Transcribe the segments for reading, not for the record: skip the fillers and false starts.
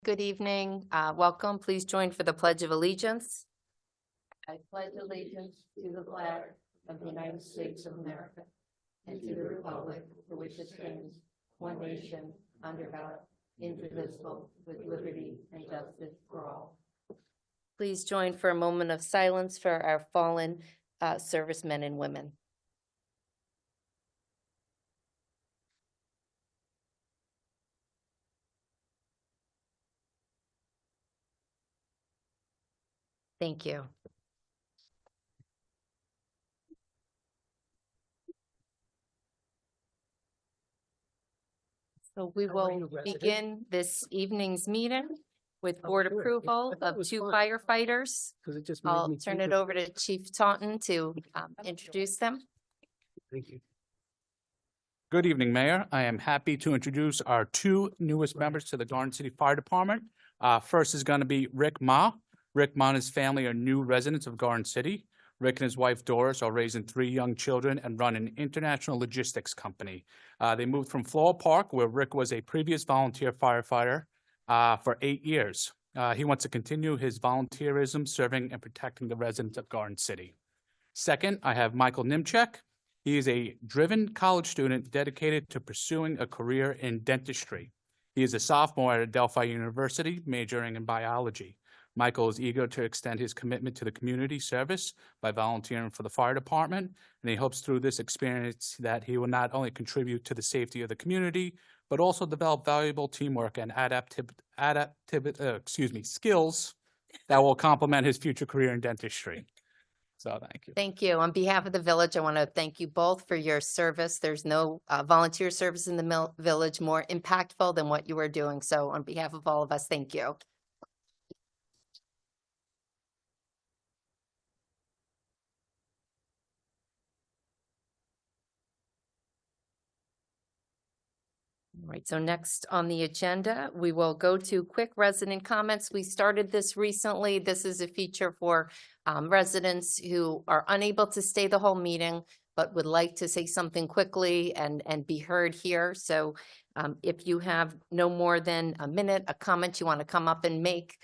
Good evening. Welcome. Please join for the Pledge of Allegiance. I pledge allegiance to the flag of the United States of America and to the republic for which it stands, one nation, under God, indivisible, with liberty and justice for all. Please join for a moment of silence for our fallen servicemen and women. Thank you. So we will begin this evening's meeting with board approval of two firefighters. I'll turn it over to Chief Taunton to introduce them. Thank you. Good evening, Mayor. I am happy to introduce our two newest members to the Garden City Fire Department. First is going to be Rick Ma. Rick Ma and his family are new residents of Garden City. Rick and his wife Doris are raising 3 young children and run an international logistics company. They moved from Floral Park, where Rick was a previous volunteer firefighter for 8 years. He wants to continue his volunteerism, serving and protecting the residents of Garden City. Second, I have Michael Nimchek. He is a driven college student dedicated to pursuing a career in dentistry. He is a sophomore at Adelphi University, majoring in biology. Michael is eager to extend his commitment to the community service by volunteering for the fire department, and he hopes through this experience that he will not only contribute to the safety of the community, but also develop valuable teamwork and skills that will complement his future career in dentistry. So thank you. Thank you. On behalf of the village, I want to thank you both for your service. There's no volunteer service in the village more impactful than what you are doing. So on behalf of all of us, thank you. All right, so next on the agenda, we will go to quick resident comments. We started this recently. This is a feature for residents who are unable to stay the whole meeting, but would like to say something quickly and be heard here. So if you have no more than a minute, a comment you want to come up and make,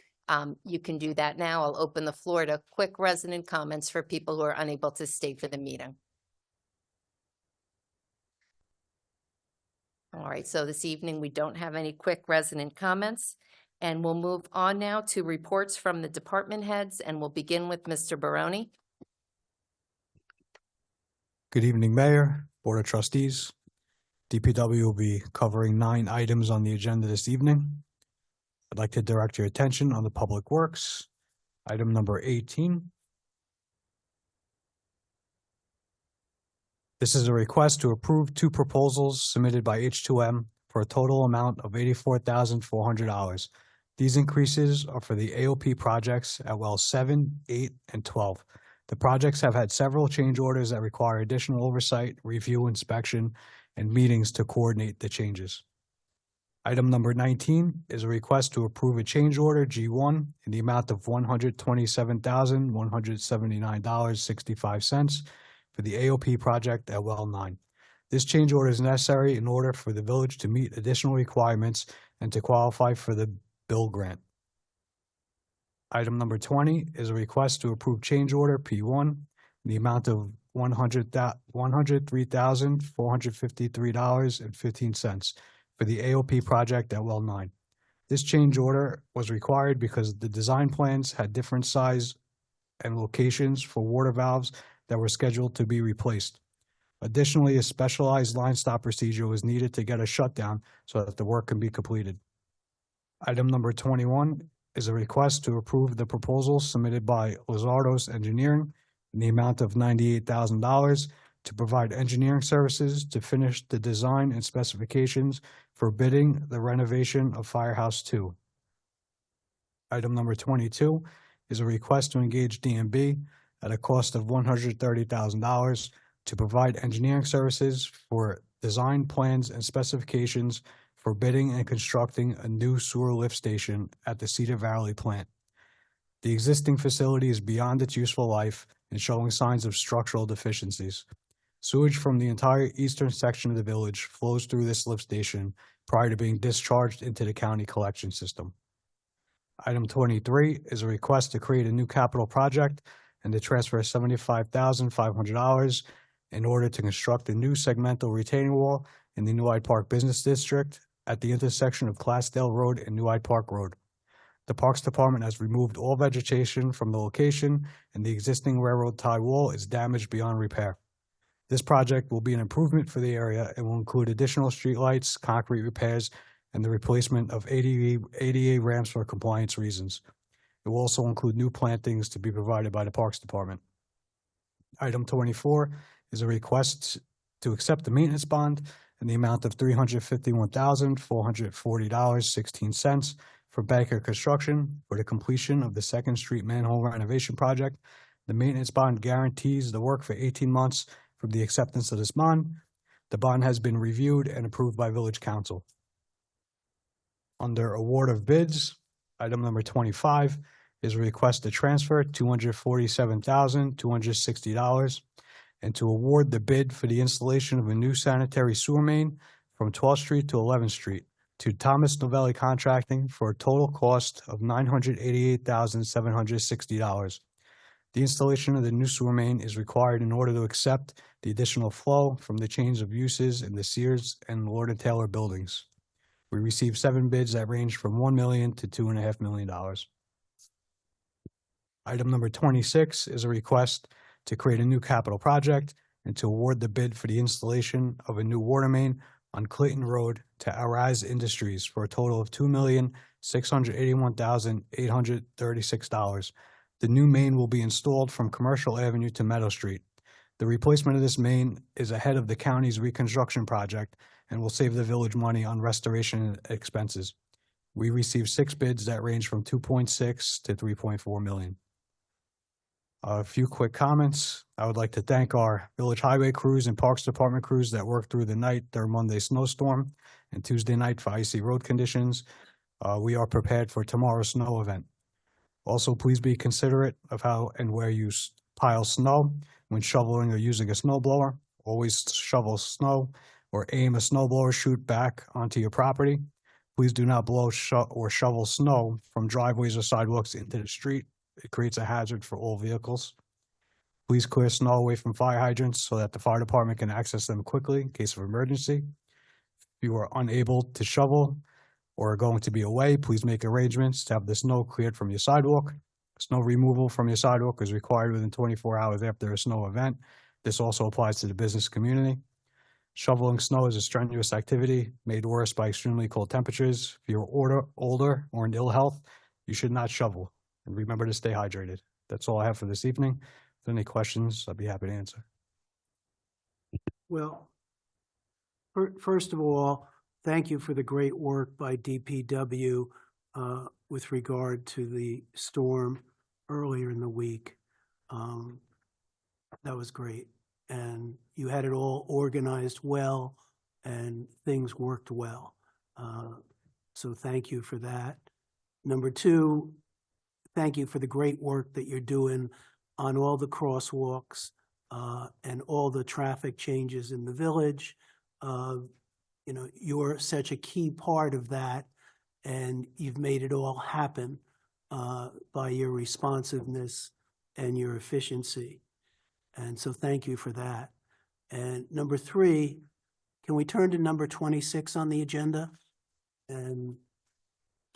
you can do that now. I'll open the floor to quick resident comments for people who are unable to stay for the meeting. All right, so this evening we don't have any quick resident comments, and we'll move on now to reports from the department heads, and we'll begin with Mr. Baroni. Good evening, Mayor, Board of Trustees. DPW will be covering 9 items on the agenda this evening. I'd like to direct your attention on the Public Works. Item number 18. This is a request to approve 2 proposals submitted by H2M for a total amount of $84,400. These increases are for the AOP projects at wells 7, 8, and 12. The projects have had several change orders that require additional oversight, review, inspection, and meetings to coordinate the changes. Item number 19 is a request to approve a change order G1 in the amount of $127,179.65 for the AOP project at well 9. This change order is necessary in order for the village to meet additional requirements and to qualify for the bill grant. Item number 20 is a request to approve change order P1 in the amount of $103,453.15 for the AOP project at well 9. This change order was required because the design plans had different size and locations for water valves that were scheduled to be replaced. Additionally, a specialized line stop procedure was needed to get a shutdown so that the work can be completed. Item number 21 is a request to approve the proposal submitted by Lizardo's Engineering in the amount of $98,000 to provide engineering services to finish the design and specifications for bidding the renovation of Firehouse 2. Item number 22 is a request to engage DMB at a cost of $130,000 to provide engineering services for design plans and specifications for bidding and constructing a new sewer lift station at the Cedar Valley plant. The existing facility is beyond its useful life and showing signs of structural deficiencies. Sewage from the entire eastern section of the village flows through this lift station prior to being discharged into the county collection system. Item 23 is a request to create a new capital project and to transfer $75,500 in order to construct a new segmental retaining wall in the New Hyde Park Business District at the intersection of Classdale Road and New Hyde Park Road. The Parks Department has removed all vegetation from the location, and the existing railroad tie wall is damaged beyond repair. This project will be an improvement for the area and will include additional streetlights, concrete repairs, and the replacement of ADA ramps for compliance reasons. It will also include new plantings to be provided by the Parks Department. Item 24 is a request to accept the maintenance bond in the amount of $351,440.16 for Baker Construction for the completion of the Second Street manhole renovation project. The maintenance bond guarantees the work for 18 months from the acceptance of this bond. The bond has been reviewed and approved by Village Council. Under award of bids, item number 25 is a request to transfer $247,260 and to award the bid for the installation of a new sanitary sewer main from 12th Street to 11th Street to Thomas Novelli Contracting for a total cost of $988,760. The installation of the new sewer main is required in order to accept the additional flow from the change of uses in the Sears and Lord and Taylor buildings. We received 7 bids that ranged from $1 million to $2.5 million. Item number 26 is a request to create a new capital project and to award the bid for the installation of a new water main on Clinton Road to Araz Industries for a total of $2,681,836. The new main will be installed from Commercial Avenue to Meadow Street. The replacement of this main is ahead of the county's reconstruction project and will save the village money on restoration expenses. We received 6 bids that range from $2.6 to $3.4 million. A few quick comments. I would like to thank our Village Highway crews and Parks Department crews that worked through the night during Monday snowstorm and Tuesday night for icy road conditions. We are prepared for tomorrow's snow event. Also, please be considerate of how and where you pile snow when shoveling or using a snow blower. Always shovel snow or aim a snow blower chute back onto your property. Please do not blow or shovel snow from driveways or sidewalks into the street. It creates a hazard for all vehicles. Please clear snow away from fire hydrants so that the fire department can access them quickly in case of emergency. If you are unable to shovel or are going to be away, please make arrangements to have the snow cleared from your sidewalk. Snow removal from your sidewalk is required within 24 hours after a snow event. This also applies to the business community. Shoveling snow is a strenuous activity made worse by extremely cold temperatures. If you're older or in ill health, you should not shovel. And remember to stay hydrated. That's all I have for this evening. If there are any questions, I'd be happy to answer. Well, first of all, thank you for the great work by DPW with regard to the storm earlier in the week. That was great. And you had it all organized well and things worked well. So thank you for that. Number 2, thank you for the great work that you're doing on all the crosswalks and all the traffic changes in the village. You know, you're such a key part of that, and you've made it all happen by your responsiveness and your efficiency. And so thank you for that. And number 3, can we turn to number 26 on the agenda? And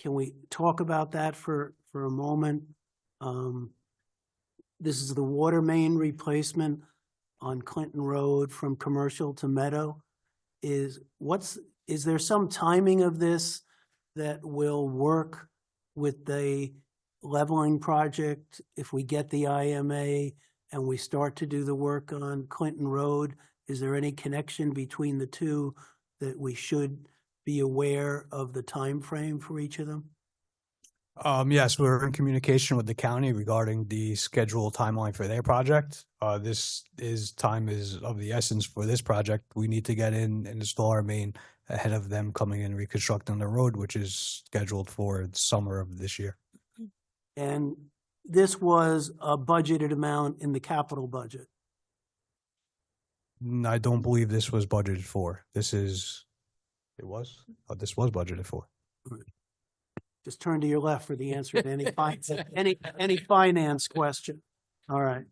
can we talk about that for a moment? This is the water main replacement on Clinton Road from Commercial to Meadow. Is there some timing of this that will work with the leveling project if we get the IMA and we start to do the work on Clinton Road? Is there any connection between the two that we should be aware of the time frame for each of them? Yes, we're in communication with the county regarding the schedule timeline for their project. Time is of the essence for this project. We need to get in and install our main ahead of them coming in and reconstructing the road, which is scheduled for the summer of this year. And this was a budgeted amount in the capital budget. I don't believe this was budgeted for. This was budgeted for. Just turn to your left for the answer to any finance question. All right.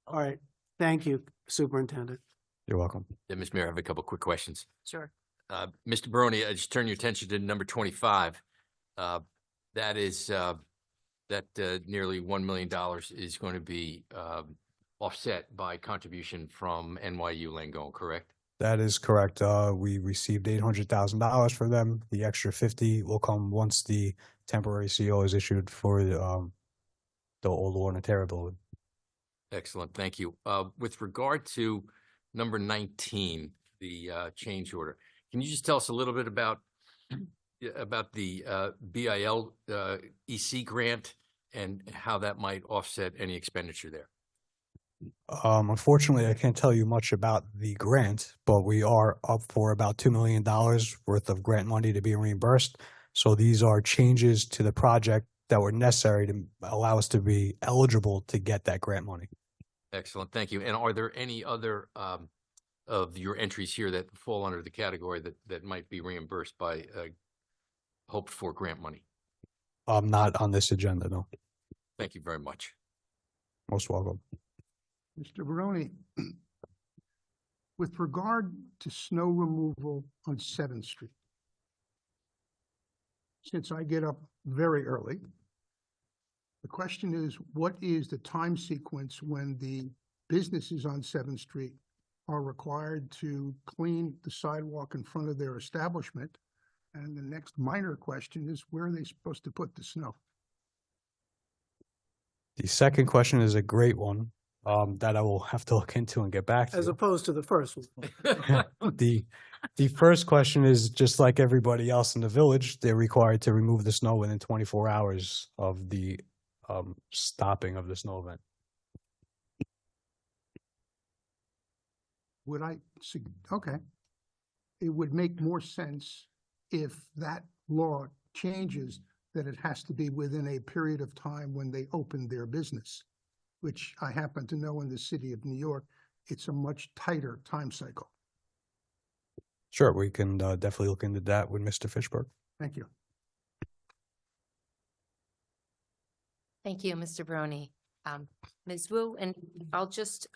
All right. Thank you, Superintendent. You're welcome. Yeah, Mr. Mayor, I have a couple quick questions. Sure. Mr. Barone, I just turn your attention to number 25. That is, nearly $1 million is going to be offset by contribution from NYU Langone, correct? That is correct. We received $800,000 for them. The extra 50 will come once the temporary CO is issued for the old Lorna Terra building. Excellent, thank you. With regard to number 19, the change order, can you just tell us a little bit about the BIL EC grant and how that might offset any expenditure there? Unfortunately, I can't tell you much about the grant, but we are up for about $2 million worth of grant money to be reimbursed. So these are changes to the project that were necessary to allow us to be eligible to get that grant money. Excellent, thank you. And are there any other of your entries here that fall under the category that might be reimbursed by hoped for grant money? Not on this agenda, no. Thank you very much. Most welcome. Mr. Barone, with regard to snow removal on 7th Street, since I get up very early, the question is, what is the time sequence when the businesses on 7th Street are required to clean the sidewalk in front of their establishment? And the next minor question is, where are they supposed to put the snow? The second question is a great one that I will have to look into and get back to As you. opposed to the first one. The first question is just like everybody else in the village, they're required to remove the snow within 24 hours of the stopping of the snow event. Okay. It would make more sense if that law changes that it has to be within a period of time when they open their business, which I happen to know in the city of New York, it's a much tighter time cycle. Sure, we can definitely look into that with Mr. Fishberg. Thank you. Thank you, Mr. Barone. Ms. Wu, and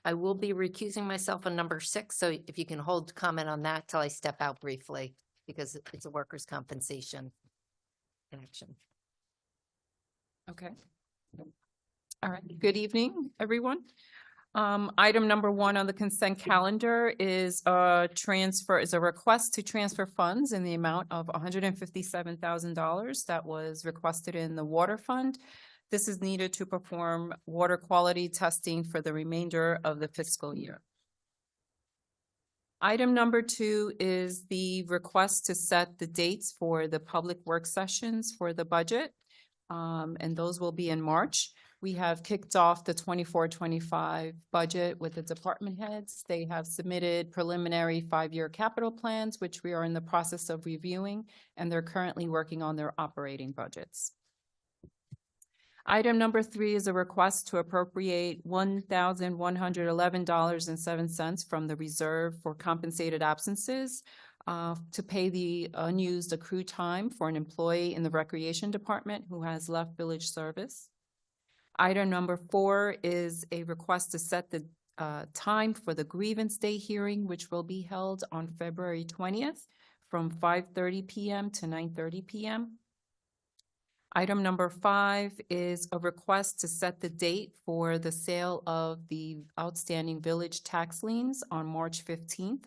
I will be recusing myself on number 6, so if you can hold comment on that till I step out briefly, because it's a workers' compensation connection. Okay. All right. Good evening, everyone. Item number 1 on the consent calendar is a request to transfer funds in the amount of $157,000 that was requested in the water fund. This is needed to perform water quality testing for the remainder of the fiscal year. Item number 2 is the request to set the dates for the public work sessions for the budget. And those will be in March. We have kicked off the 24-25 budget with the department heads. They have submitted preliminary 5-year capital plans, which we are in the process of reviewing, and they're currently working on their operating budgets. Item number 3 is a request to appropriate $1,111.07 from the reserve for compensated absences to pay the unused accrued time for an employee in the recreation department who has left village service. Item number 4 is a request to set the time for the grievance day hearing, which will be held on February 20th from 5:30 p.m. to 9:30 p.m. Item number 5 is a request to set the date for the sale of the outstanding village tax liens on March 15th.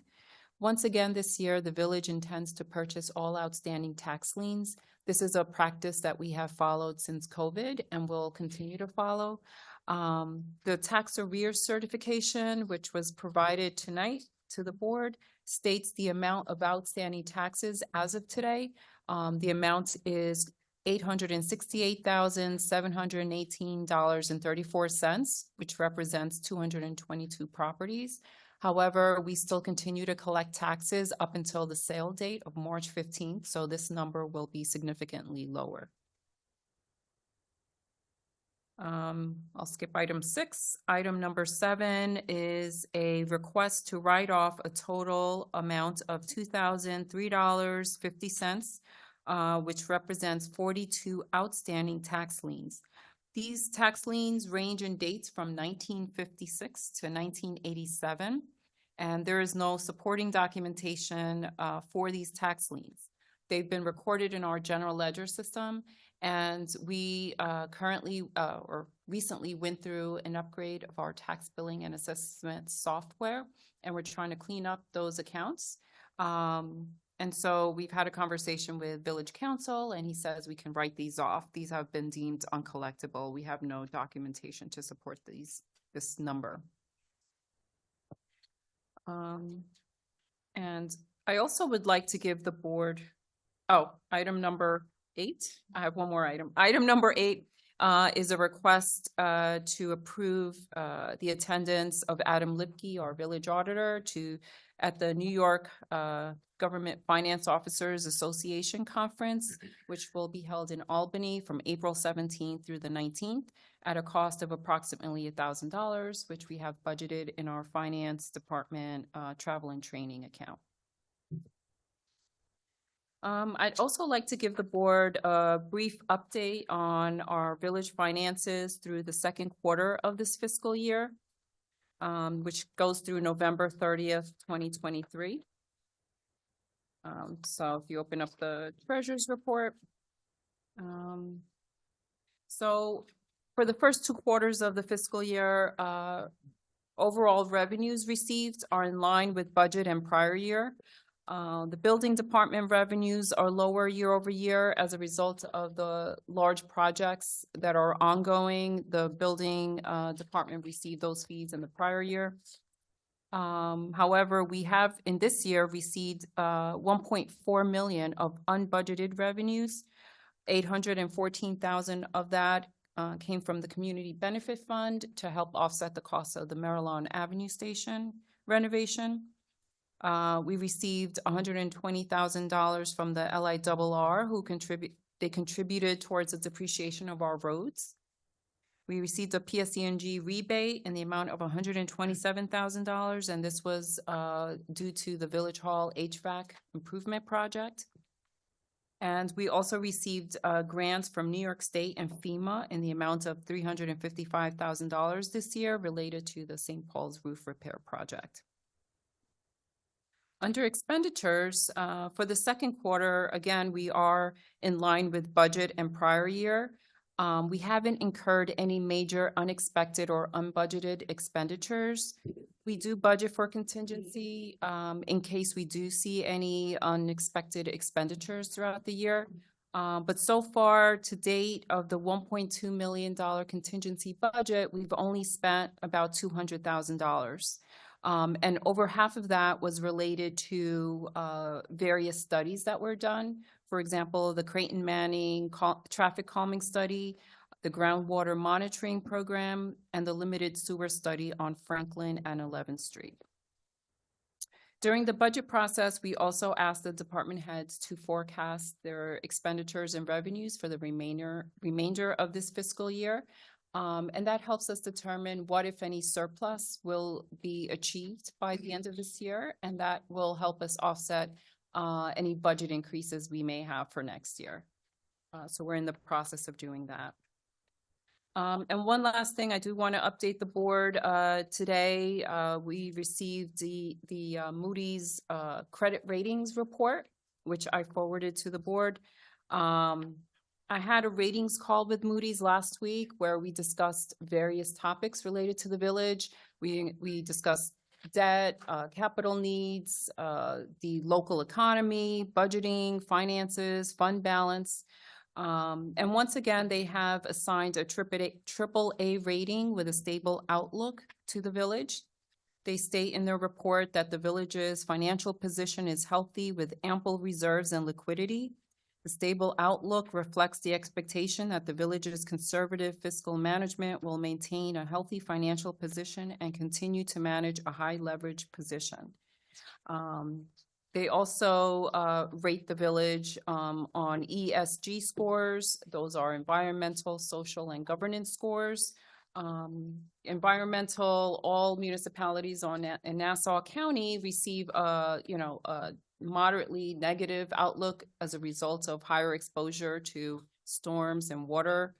Once again, this year, the village intends to purchase all outstanding tax liens. This is a practice that we have followed since COVID and will continue to follow. The tax arrears certification, which was provided tonight to the board, states the amount of outstanding taxes as of today. The amount is $868,718.34, which represents 222 properties. However, we still continue to collect taxes up until the sale date of March 15th, so this number will be significantly lower. I'll skip item 6. Item number 7 is a request to write off a total amount of $2,003.50 which represents 42 outstanding tax liens. These tax liens range in dates from 1956 to 1987, and there is no supporting documentation for these tax liens. They've been recorded in our general ledger system, and we currently or recently went through an upgrade of our tax billing and assessment software, and we're trying to clean up those accounts. And so we've had a conversation with Village Council, and he says we can write these off. These have been deemed uncollectible. We have no documentation to support this number. And I also would like to give the board, item number 8. I have one more item. Item number 8 is a request to approve the attendance of Adam Lipke, our village auditor, at the New York Government Finance Officers Association Conference, which will be held in Albany from April 17th through the 19th at a cost of approximately $1,000, which we have budgeted in our finance department travel and training account. I'd also like to give the board a brief update on our village finances through the second quarter of this fiscal year, which goes through November 30th, 2023. So if you open up the treasurer's report. So for the first 2 quarters of the fiscal year, overall revenues received are in line with budget and prior year. The building department revenues are lower year over year as a result of the large projects that are ongoing. The building department received those fees in the prior year. However, we have in this year received 1.4 million of unbudgeted revenues. 814,000 of that came from the Community Benefit Fund to help offset the cost of the Marylawn Avenue Station renovation. We received $120,000 from the LIRR who contributed towards the depreciation of our roads. We received a PSE&G rebate in the amount of $127,000, and this was due to the Village Hall HVAC improvement project. And we also received grants from New York State and FEMA in the amount of $355,000 this year related to the St. Paul's roof repair project. Under expenditures, for the second quarter, again, we are in line with budget and prior year. We haven't incurred any major unexpected or unbudgeted expenditures. We do budget for contingency in case we do see any unexpected expenditures throughout the year. But so far to date of the $1.2 million contingency budget, we've only spent about $200,000. And over half of that was related to various studies that were done. For example, the Creighton Manning traffic calming study, the groundwater monitoring program, and the limited sewer study on Franklin and 11th Street. During the budget process, we also asked the department heads to forecast their expenditures and revenues for the remainder of this fiscal year. And that helps us determine what, if any, surplus will be achieved by the end of this year, and that will help us offset any budget increases we may have for next year. So we're in the process of doing that. And one last thing, I do want to update the board. Today, we received the Moody's credit ratings report, which I forwarded to the board. I had a ratings call with Moody's last week where we discussed various topics related to the village. We discussed debt, capital needs, the local economy, budgeting, finances, fund balance. And once again, they have assigned a triple A rating with a stable outlook to the village. They state in their report that the village's financial position is healthy with ample reserves and liquidity. The stable outlook reflects the expectation that the village's conservative fiscal management will maintain a healthy financial position and continue to manage a high leverage position. They also rate the village on ESG scores. Those are environmental, social, and governance scores. Environmental, all municipalities in Nassau County receive a moderately negative outlook as a result of higher exposure to storms and water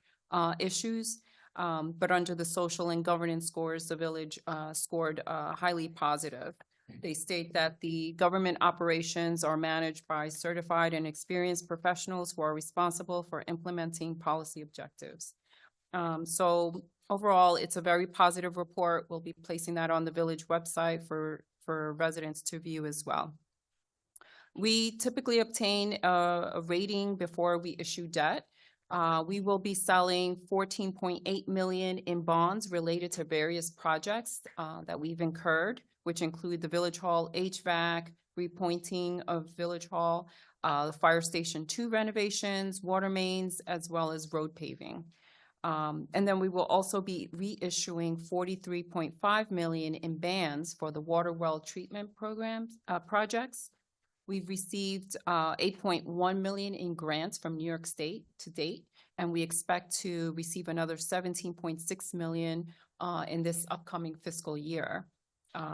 issues. But under the social and governance scores, the village scored highly positive. They state that the government operations are managed by certified and experienced professionals who are responsible for implementing policy objectives. So overall, it's a very positive report. We'll be placing that on the village website for residents to view as well. We typically obtain a rating before we issue debt. We will be selling 14.8 million in bonds related to various projects that we've incurred, which include the Village Hall HVAC, repointing of Village Hall, the Fire Station 2 renovations, water mains, as well as road paving. And then we will also be reissuing 43.5 million in bans for the water well treatment programs, projects. We've received 8.1 million in grants from New York State to date, and we expect to receive another 17.6 million in this upcoming fiscal year.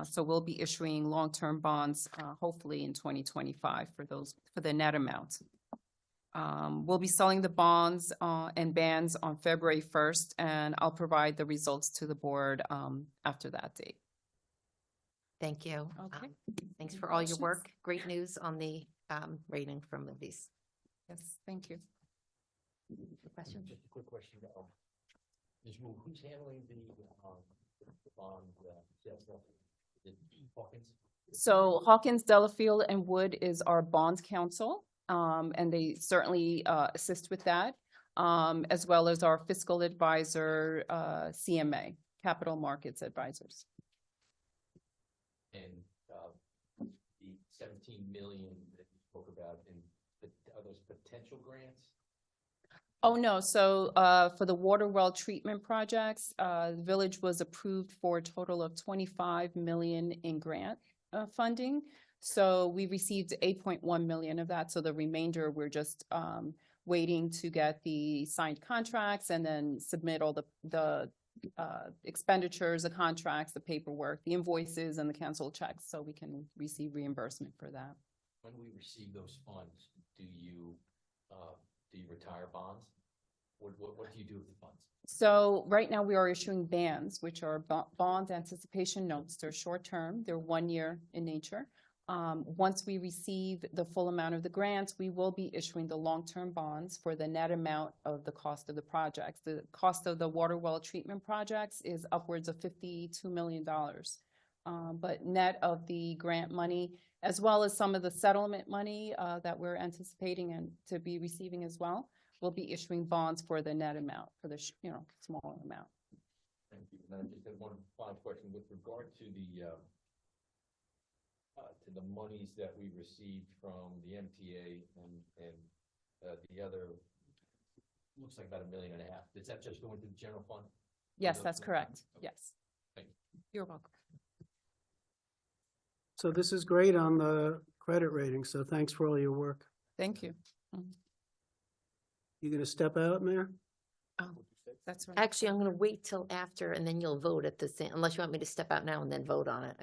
So we'll be issuing long-term bonds, hopefully in 2025 for the net amount. We'll be selling the bonds and bans on February 1st, and I'll provide the results to the board after that date. Thank you. Okay. Thanks for all your Questions? work. Great news on the rating from Moody's. Yes, thank you. Questions? Just a quick question. Ms. Wu, who's handling the bond sales? Is it Hawkins? So Hawkins, Delafield, and Wood is our bond counsel, and they certainly assist with that, as well as our fiscal advisor, CMA, Capital Markets Advisors. And the 17 million that you spoke about, are those potential grants? Oh, no. So for the water well treatment projects, the village was approved for a total of 25 million in grant funding. So we received 8.1 million of that. So the remainder, we're just waiting to get the signed contracts and then submit all the expenditures, the contracts, the paperwork, the invoices, and the canceled checks, so we can receive reimbursement for that. When we receive those funds, do you retire bonds? What do you do with the funds? So right now we are issuing bans, which are bond anticipation notes. They're short term. They're 1 year in nature. Once we receive the full amount of the grants, we will be issuing the long-term bonds for the net amount of the cost of the projects. The cost of the water well treatment projects is upwards of $52 million. But net of the grant money, as well as some of the settlement money that we're anticipating and to be receiving as well, we'll be issuing bonds for the net amount, for the smaller amount. Thank you. And I just had one final question with regard to the monies that we received from the MTA and the other, looks like about $1.5 million. Does that just go into the general fund? Yes, that's correct. Okay. Yes. Thank you. You're welcome. So this is great on the credit rating, so thanks for all your work. Thank you. You gonna step out, Mayor? Oh, that's right. Actually, I'm going to wait till after and then you'll vote at the same, unless you want me to step out now and then vote on it.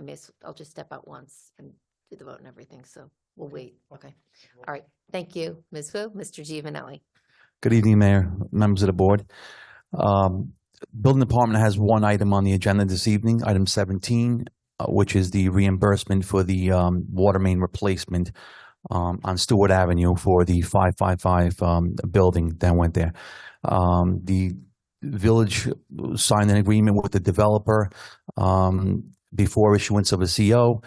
I'll just step out once and do the vote and everything. So we'll wait. Okay. All right. Thank you, Ms. Wu. Mr. Giovanelli. Good evening, Mayor, members of the board. Building Department has one item on the agenda this evening, item 17, which is the reimbursement for the water main replacement on Stewart Avenue for the 555 building that went there. The village signed an agreement with the developer before issuance of a CO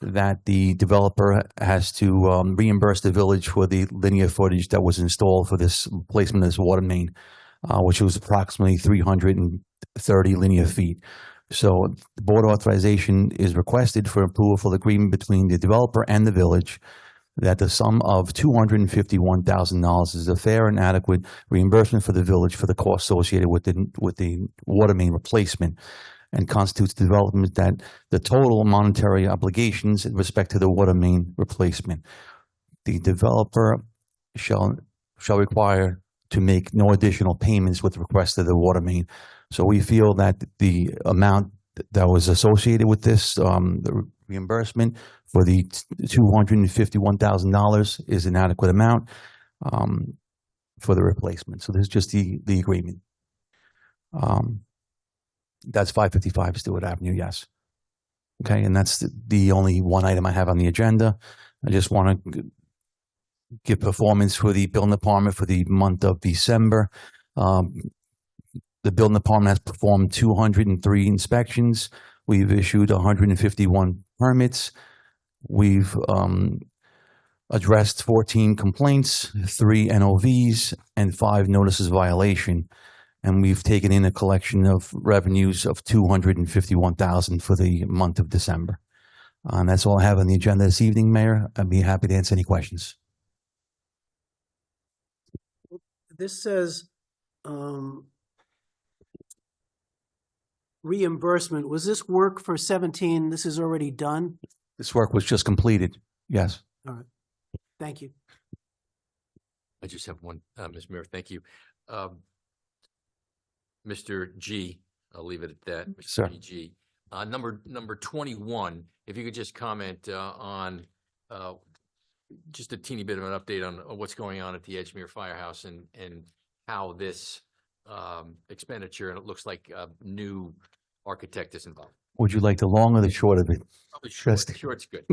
that the developer has to reimburse the village for the linear footage that was installed for this placement of this water main, which was approximately 330 linear feet. So the board authorization is requested for approval for the agreement between the developer and the village that the sum of $251,000 is a fair and adequate reimbursement for the village for the cost associated with the water main replacement, and constitutes development that the total monetary obligations in respect to the water main replacement. The developer shall require to make no additional payments with request to the water main. So we feel that the amount that was associated with this reimbursement for the $251,000 is an adequate amount for the replacement. So this is just the agreement. That's 555 Stewart Avenue, yes. Okay, and that's the only one item I have on the agenda. I just want to give performance for the building department for the month of December. The building department has performed 203 inspections. We've issued 151 permits. We've addressed 14 complaints, 3 NOVs, and 5 notices of violation. And we've taken in a collection of revenues of $251,000 for the month of December. And that's all I have on the agenda this evening, Mayor. I'd be happy to answer any questions. This says reimbursement. Was this work for 17? This is already done? This work was just completed. Yes. All right. Thank you. I just have one, Ms. Mayor, thank you. Mr. G, I'll leave it at that. Mr. Sir. G. Number 21, if you could just comment on just a teeny bit of an update on what's going on at the Edgemere Firehouse and how this expenditure, and it looks like a new architect is involved. Would you like the long or the short of it? Probably Trustee. short's good.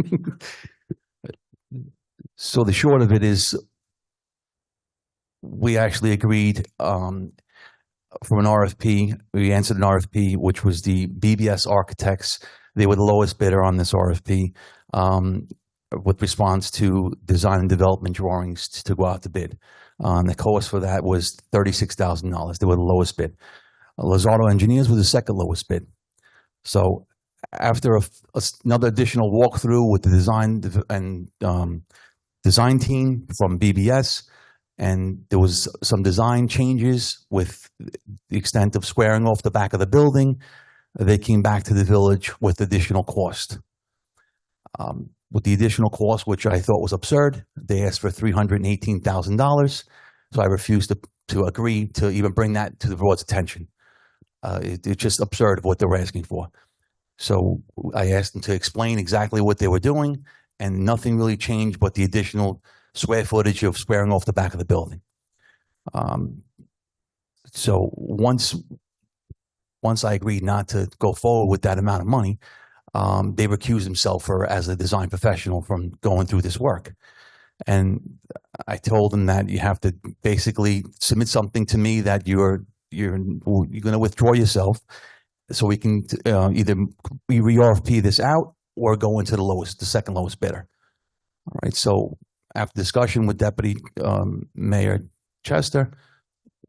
So the short of it is, we actually agreed for an RFP. We answered an RFP, which was the BBS Architects. They were the lowest bidder on this RFP with response to design and development drawings to go out to bid. The cost for that was $36,000. They were the lowest bid. Lozardo Engineers was the second lowest bid. So after another additional walkthrough with the design and design team from BBS, and there was some design changes with the extent of squaring off the back of the building, they came back to the village with additional cost. With the additional cost, which I thought was absurd, they asked for $318,000. So I refused to agree to even bring that to the board's attention. It's just absurd of what they were asking for. So I asked them to explain exactly what they were doing, and nothing really changed but the additional square footage of squaring off the back of the building. So once I agreed not to go forward with that amount of money, they recused themselves as a design professional from going through this work. And I told them that you have to basically submit something to me that you're going to withdraw yourself, so we can either re-RFP this out or go into the second lowest bidder. All right. So after discussion with Deputy Mayor Chester,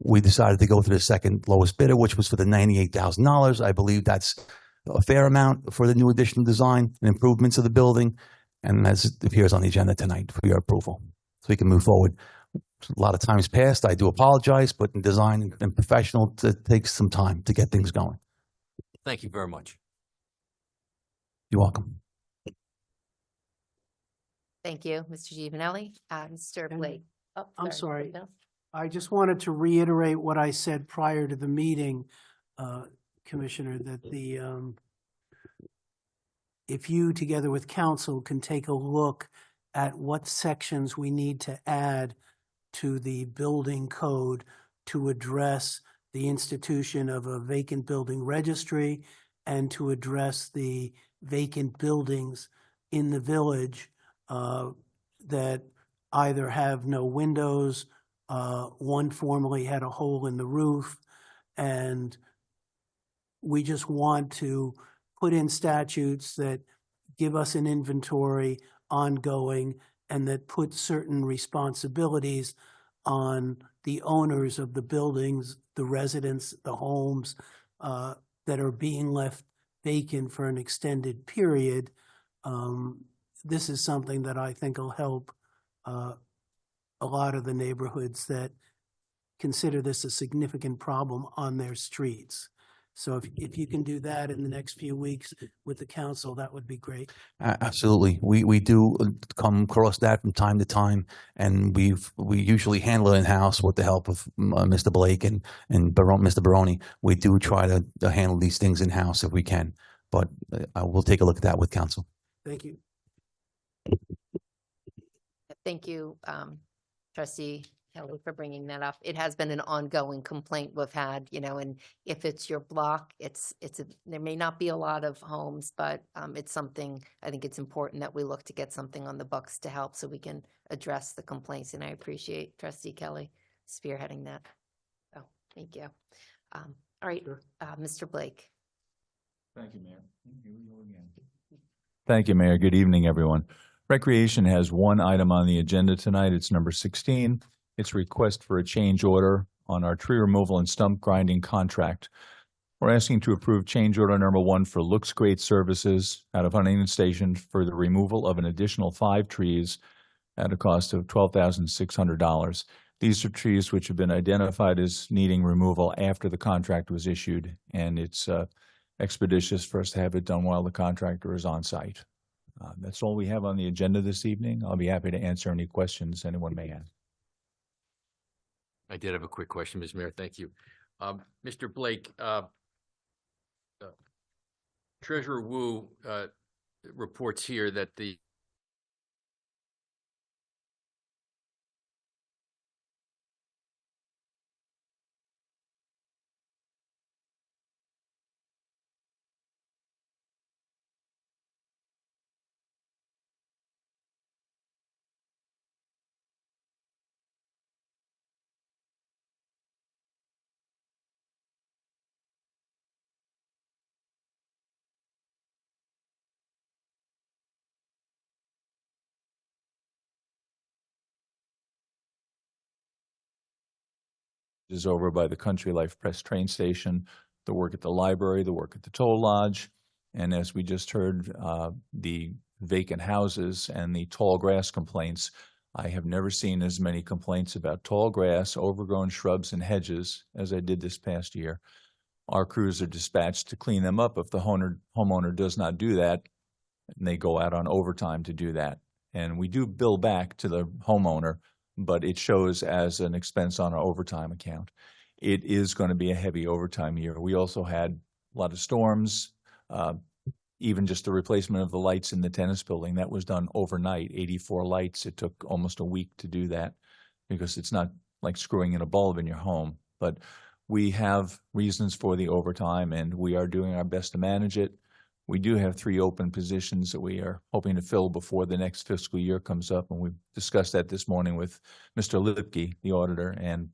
we decided to go to the second lowest bidder, which was for the $98,000. I believe that's a fair amount for the new additional design and improvements of the building. And as it appears on the agenda tonight for your approval, so we can move forward. A lot of time's passed. I do apologize, but in design and professional, it takes some time to get things going. Thank you very much. You're welcome. Thank you, Mr. Giovanelli. Mr. And- Blake. Oh, I'm sorry. No? I just wanted to reiterate what I said prior to the meeting, Commissioner, that if you, together with council, can take a look at what sections we need to add to the building code to address the institution of a vacant building registry and to address the vacant buildings in the village that either have no windows, one formerly had a hole in the roof, and we just want to put in statutes that give us an inventory ongoing and that put certain responsibilities on the owners of the buildings, the residents, the homes that are being left vacant for an extended period. This is something that I think will help a lot of the neighborhoods that consider this a significant problem on their streets. So if you can do that in the next few weeks with the council, that would be great. Absolutely. We do come across that from time to time, and we usually handle it in-house with the help of Mr. Blake and Mr. Baroni. We do try to handle these things in-house if we can, but we'll take a look at that with council. Thank you. Thank you, trustee Kelly, for bringing that up. It has been an ongoing complaint we've had, and if it's your block, there may not be a lot of homes, but it's something, I think it's important that we look to get something on the books to help so we can address the complaints, and I appreciate trustee Kelly spearheading that. So, thank you. All right, Sure. Mr. Blake. Thank you, Mayor. Thank you, Mayor. Good evening, everyone. Recreation has one item on the agenda tonight. It's number 16. It's a request for a change order on our tree removal and stump grinding contract. We're asking to approve change order number 1 for Looks Great Services out of Huntington Station for the removal of an additional 5 trees at a cost of $12,600. These are trees which have been identified as needing removal after the contract was issued, and it's expeditious for us to have it done while the contractor is on site. That's all we have on the agenda this evening. I'll be happy to answer any questions anyone may have. I did have a quick question, Ms. Mayor. Thank you. Mr. Blake, Treasurer Wu reports here that the is over by the Country Life Press train station, the work at the library, the work at the toll lodge, and as we just heard, the vacant houses and the tall grass complaints. I have never seen as many complaints about tall grass, overgrown shrubs and hedges as I did this past year. Our crews are dispatched to clean them up. If the homeowner does not do that, and they go out on overtime to do that. And we do bill back to the homeowner, but it shows as an expense on our overtime account. It is going to be a heavy overtime year. We also had a lot of storms, even just the replacement of the lights in the tennis building. That was done overnight, 84 lights. It took almost a week to do that because it's not like screwing in a bulb in your home. But we have reasons for the overtime, and we are doing our best to manage it. We do have 3 open positions that we are hoping to fill before the next fiscal year comes up, and we discussed that this morning with Mr. Lipke, the auditor, and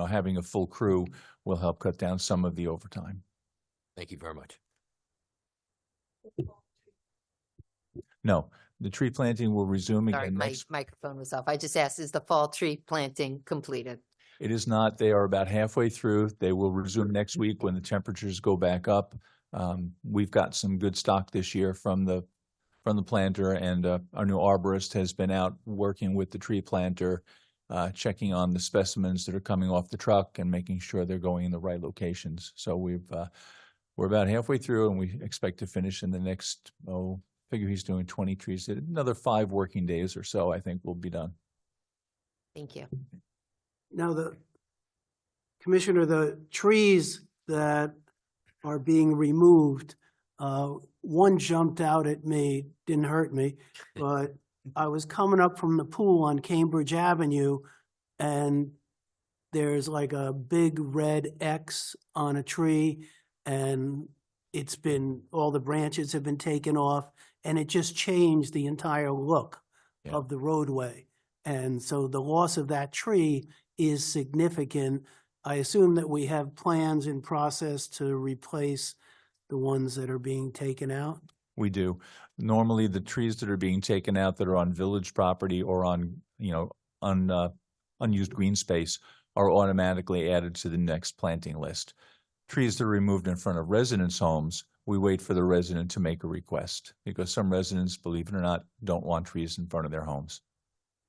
having a full crew will help cut down some of the overtime. Thank you very much. No, the tree planting will resume Sorry, again my next. microphone was off. I just asked, is the fall tree planting completed? It is not. They are about halfway through. They will resume next week when the temperatures go back up. We've got some good stock this year from the planter, and our new arborist has been out working with the tree planter, checking on the specimens that are coming off the truck and making sure they're going in the right locations. So we're about halfway through, and we expect to finish in the next, figure he's doing 20 trees. Another 5 working days or so, I think we'll be done. Thank you. Now, Commissioner, the trees that are being removed, one jumped out at me, didn't hurt me, but I was coming up from the pool on Cambridge Avenue, and there's like a big red X on a tree, and all the branches have been taken off, and it just changed the entire look of the roadway. And so the loss of that tree is significant. I assume that we have plans in process to replace the ones that are being taken out? We do. Normally, the trees that are being taken out that are on village property or on, unused green space are automatically added to the next planting list. Trees that are removed in front of residents' homes, we wait for the resident to make a request because some residents, believe it or not, don't want trees in front of their homes.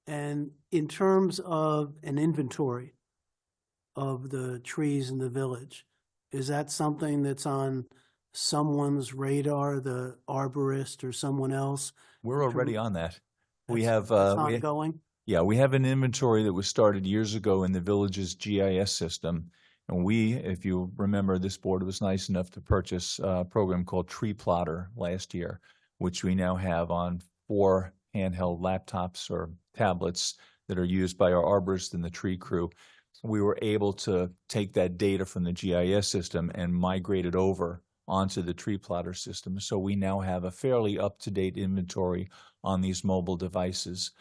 And in terms of an inventory of the trees in the village, is that something that's on someone's radar, the arborist or someone else? We're already on that. We That's- have, that's we ongoing? Yeah, we have an inventory that was started years ago in the village's GIS system. And we, if you remember, this board was nice enough to purchase a program called Tree Plotter last year. which we now have on 4 handheld laptops or tablets that are used by our arborists and the tree crew. We were able to take that data from the GIS system and migrate it over onto the tree plotter system. So we now have a fairly up-to-date inventory on these mobile devices.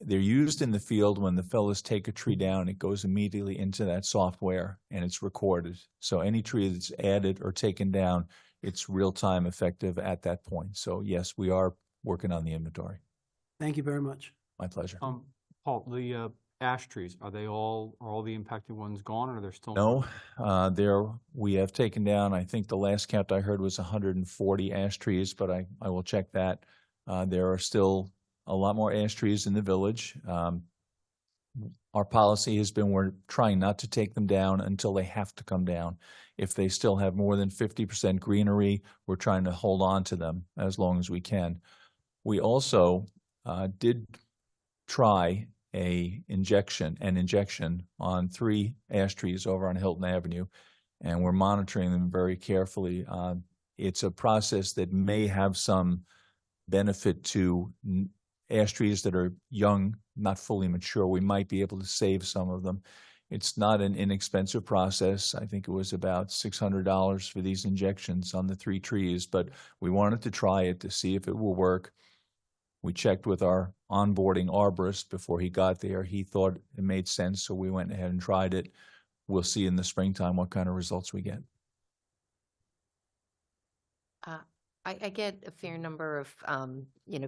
They're used in the field when the fellows take a tree down, it goes immediately into that software and it's recorded. So any tree that's added or taken down, it's real-time effective at that point. So yes, we are working on the inventory. Thank you very much. My pleasure. Paul, the ash trees, are all the impacted ones gone, or are there still? No, we have taken down, I think the last count I heard was 140 ash trees, but I will check that. There are still a lot more ash trees in the village. Our policy has been we're trying not to take them down until they have to come down. If they still have more than 50% greenery, we're trying to hold on to them as long as we can. We also did try an injection on 3 ash trees over on Hilton Avenue, and we're monitoring them very carefully. It's a process that may have some benefit to ash trees that are young, not fully mature. We might be able to save some of them. It's not an inexpensive process. I think it was about $600 for these injections on the 3 trees, but we wanted to try it to see if it will work. We checked with our onboarding arborist before he got there. He thought it made sense, so we went ahead and tried it. We'll see in the springtime what kind of results we get. I get a fair number of,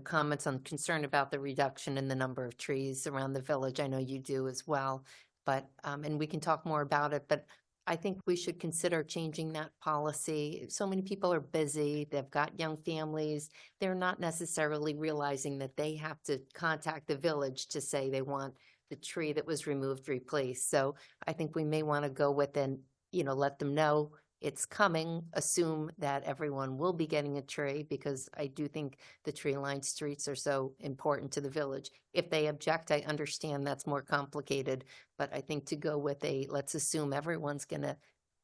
comments on concern about the reduction in the number of trees around the village. I know you do as well, but, and we can talk more about it, but I think we should consider changing that policy. So many people are busy, they've got young families, they're not necessarily realizing that they have to contact the village to say they want the tree that was removed replaced. So I think we may want to go with and, let them know it's coming, assume that everyone will be getting a tree, because I do think the tree-lined streets are so important to the village. If they object, I understand that's more complicated, but I think to go with let's assume everyone's gonna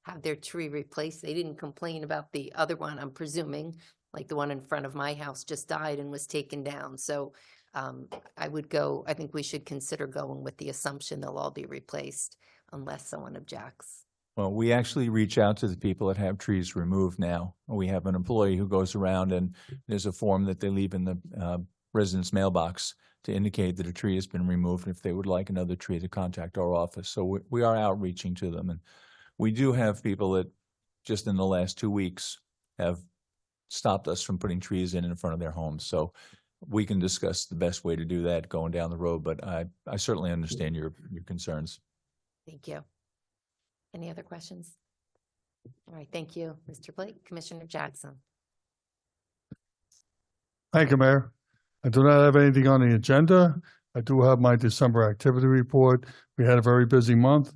have their tree replaced. They didn't complain about the other one, I'm presuming, like the one in front of my house just died and was taken down. So I think we should consider going with the assumption they'll all be replaced unless someone objects. Well, we actually reach out to the people that have trees removed now. We have an employee who goes around, and there's a form that they leave in the resident's mailbox to indicate that a tree has been removed, and if they would like another tree, to contact our office. So we are outreaching to them. And we do have people that just in the last 2 weeks have stopped us from putting trees in front of their homes. So we can discuss the best way to do that going down the road, but I certainly understand your concerns. Thank you. Any other questions? All right, thank you, Mr. Blake. Commissioner Jackson. Thank you, Mayor. I do not have anything on the agenda. I do have my December activity report. We had a very busy month.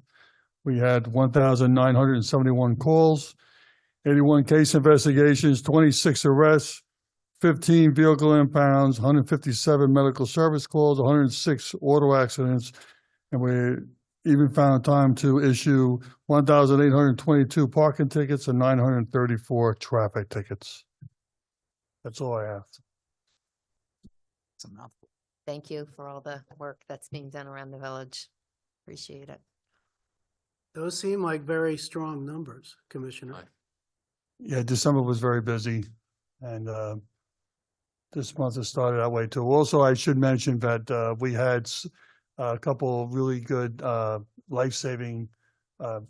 We had 1,971 calls, 81 case investigations, 26 arrests, 15 vehicle impounds, 157 medical service calls, 106 auto accidents, and we even found time to issue 1,822 parking tickets and 934 traffic tickets. That's all I have. It's a mouthful. Thank you for all the work that's being done around the village. Appreciate it. Those seem like very strong numbers, Commissioner. Yeah, December was very busy, and this month has started that way too. Also, I should mention that we had a couple of really good life-saving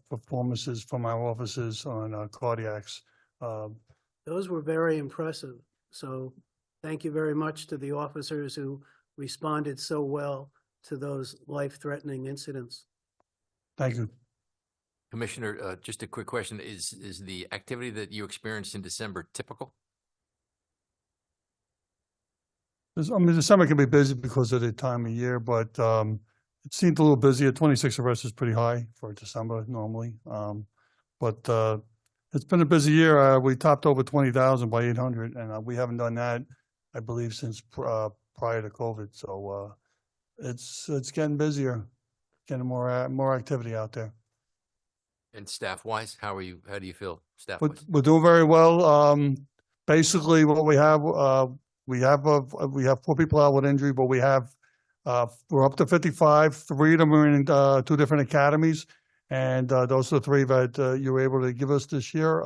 performances from our offices on cardiacs. Those were very impressive. So thank you very much to the officers who responded so well to those life-threatening incidents. Thank you. Commissioner, just a quick question. Is the activity that you experienced in December typical? December can be busy because of the time of year, but it seemed a little busier. 26 arrests is pretty high for December normally. But it's been a busy year. We topped over 20,000 by 800, and we haven't done that, I believe, since prior to COVID. So it's getting busier, getting more activity out there. And staff-wise, how do you feel staff-wise? We're doing very well. basically what we have 4 people out with injury, but we're up to 55. 3 of them are in 2 different academies. And those are the 3 that you were able to give us this year.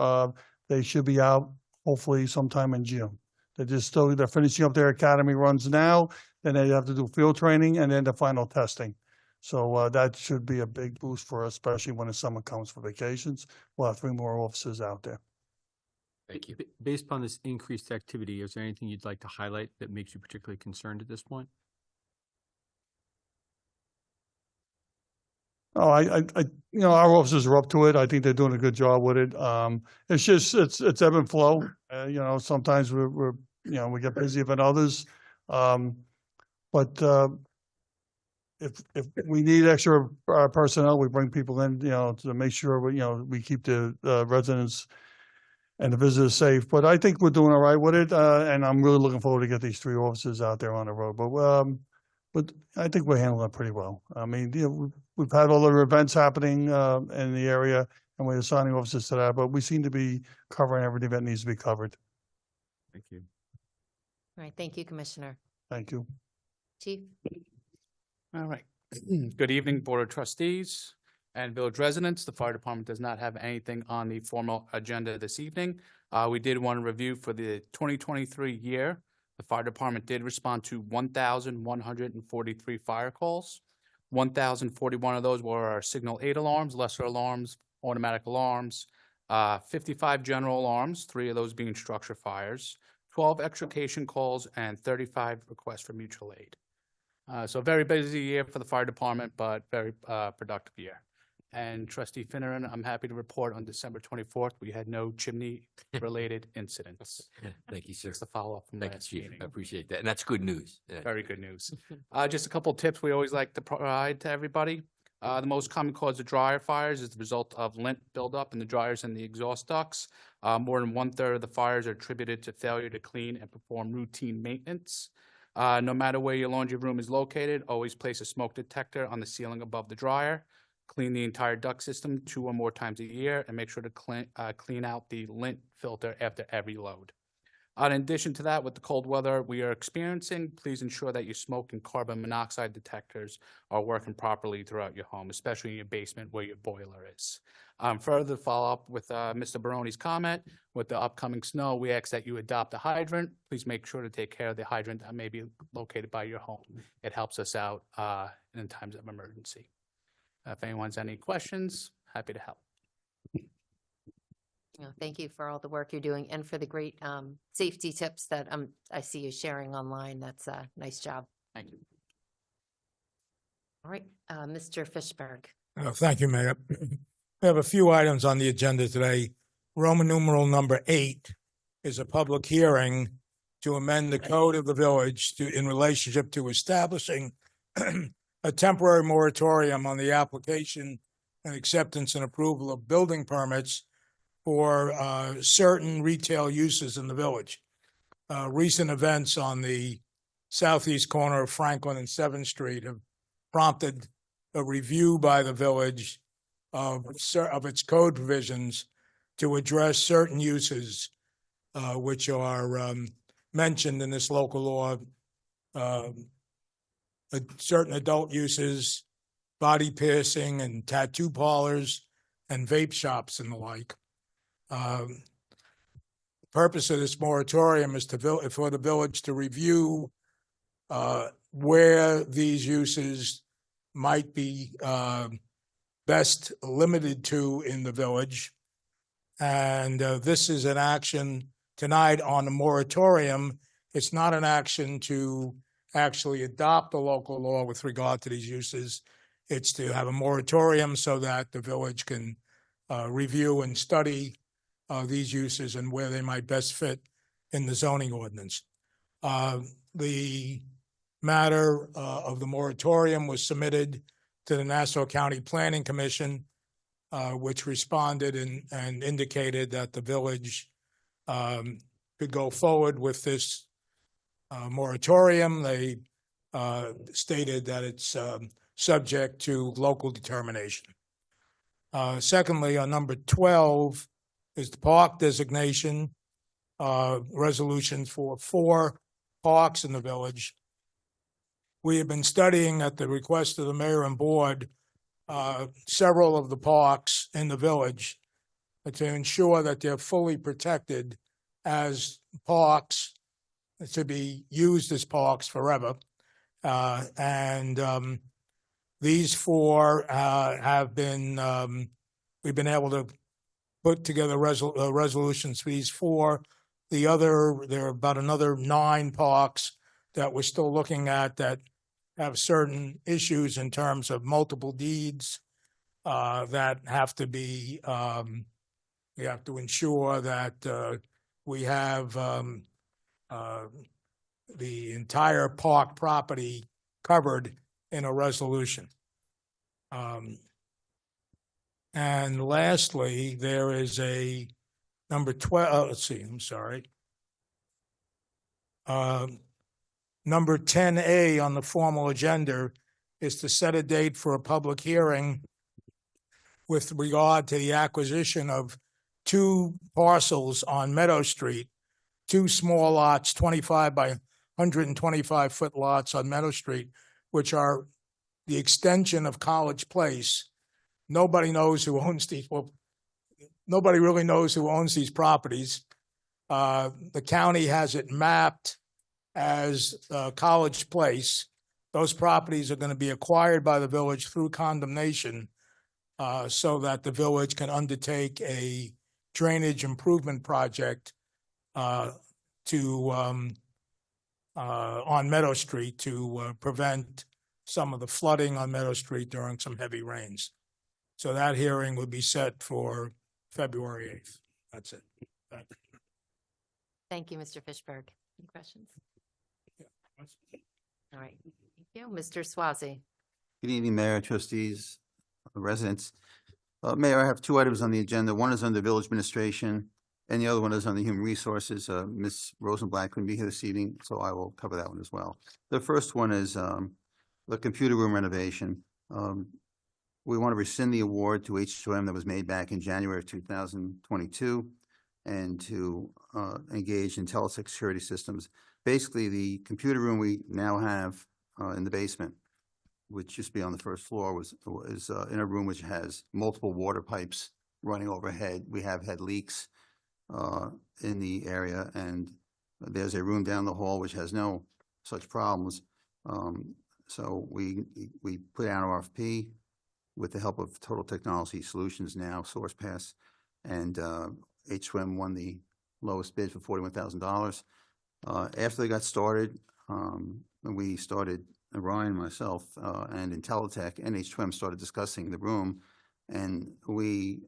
They should be out hopefully sometime in June. They're finishing up their academy runs now, then they have to do field training and then the final testing. So that should be a big boost for us, especially when the summer comes for vacations. We'll have 3 more officers out there. Thank you. Based upon this increased activity, is there anything you'd like to highlight that makes you particularly concerned at this point? Oh, our officers are up to it. I think they're doing a good job with it. It's just, it's ebb and flow. Sometimes we get busier than others. But if we need extra personnel, we bring people in, to make sure we keep the residents and the visitors safe. But I think we're doing all right with it, and I'm really looking forward to get these 3 officers out there on the road. But I think we're handling it pretty well. I mean, we've had all the events happening in the area, and we're assigning officers to that. But we seem to be covering everything that needs to be covered. Thank you. All right, thank you, Commissioner. Thank you. Chief? All right. Good evening, Board of Trustees and village residents. The fire department does not have anything on the formal agenda this evening. We did want to review for the 2023 year. The fire department did respond to 1,143 fire calls. 1,041 of those were our signal 8 alarms, lesser alarms, automatic alarms, 55 general alarms, 3 of those being structure fires, 12 extrication calls, and 35 requests for mutual aid. So very busy year for the fire department, but very productive year. And Trustee Finneran, I'm happy to report on December 24th, we had no chimney-related incidents. Thank you, sir. Just a follow-up from Thank you, last Chief. meeting. I appreciate that. And that's good news. Yeah. Very good news. Just a couple of tips we always like to provide to everybody. The most common cause of dryer fires is the result of lint buildup in the dryers and the exhaust ducts. More than 1/3 of the fires are attributed to failure to clean and perform routine maintenance. No matter where your laundry room is located, always place a smoke detector on the ceiling above the dryer. Clean the entire duct system 2 or more times a year and make sure to clean out the lint filter after every load. In addition to that, with the cold weather we are experiencing, please ensure that your smoke and carbon monoxide detectors are working properly throughout your home, especially in your basement where your boiler is. Further follow up with Mr. Baroni's comment, with the upcoming snow, we ask that you adopt a hydrant. Please make sure to take care of the hydrant that may be located by your home. It helps us out in times of emergency. If anyone has any questions, happy to help. Thank you for all the work you're doing and for the great safety tips that I see you sharing online. That's a nice job. Thank you. All right, Mr. Fishberg. Thank you, Mayor. We have a few items on the agenda today. Roman numeral number 8 is a public hearing to amend the code of the village in relationship to establishing a temporary moratorium on the application and acceptance and approval of building permits for certain retail uses in the village. Recent events on the southeast corner of Franklin and 7th Street have prompted a review by the village of its code provisions to address certain uses which are mentioned in this local law, certain adult uses, body piercing and tattoo parlors, and vape shops and the like. The purpose of this moratorium is for the village to review where these uses might be best limited to in the village. And this is an action tonight on a moratorium. It's not an action to actually adopt a local law with regard to these uses. It's to have a moratorium so that the village can review and study these uses and where they might best fit in the zoning ordinance. The matter of the moratorium was submitted to the Nassau County Planning Commission, which responded and indicated that the village could go forward with this moratorium. They stated that it's subject to local determination. Secondly, on number 12 is the park designation. resolutions for 4 parks in the village. We have been studying at the request of the mayor and board, several of the parks in the village to ensure that they're fully protected as parks to be used as parks forever. These 4 have been, we've been able to put together resolutions for these 4. There are about another 9 parks that we're still looking at that have certain issues in terms of multiple deeds that have to be, we have to ensure that we have the entire park property covered in a resolution. And lastly, there is a number 12, let's see, I'm sorry. Number 10A on the formal agenda is to set a date for a public hearing with regard to the acquisition of 2 parcels on Meadow Street, 2 small lots, 25 by 125-foot lots on Meadow Street, which are the extension of College Place. Nobody knows who owns these. Well, nobody really knows who owns these properties. The county has it mapped as College Place. Those properties are going to be acquired by the village through condemnation so that the village can undertake a drainage improvement project on Meadow Street to prevent some of the flooding on Meadow Street during some heavy rains. So that hearing will be set for February 8th. That's it. Thank you, Mr. Fishberg. Any questions? All right, thank you. Mr. Swazi. Good evening, Mayor, trustees, residents. Mayor, I have 2 items on the agenda. One is under village administration, and the other one is on the human resources. Ms. Rosenblatt couldn't be here this evening, so I will cover that one as well. The first one is the computer room renovation. We want to rescind the award to H2M that was made back in January of 2022 and to engage in Telesec Security Systems. Basically, the computer room we now have in the basement, which used to be on the first floor, is in a room which has multiple water pipes running overhead. We have had leaks in the area, and there's a room down the hall which has no such problems. So we put out an RFP with the help of Total Technology Solutions, now SourcePass, and H2M won the lowest bid for $41,000. After they got started, we started, Ryan, myself, and Intelitech and H2M started discussing the room, and we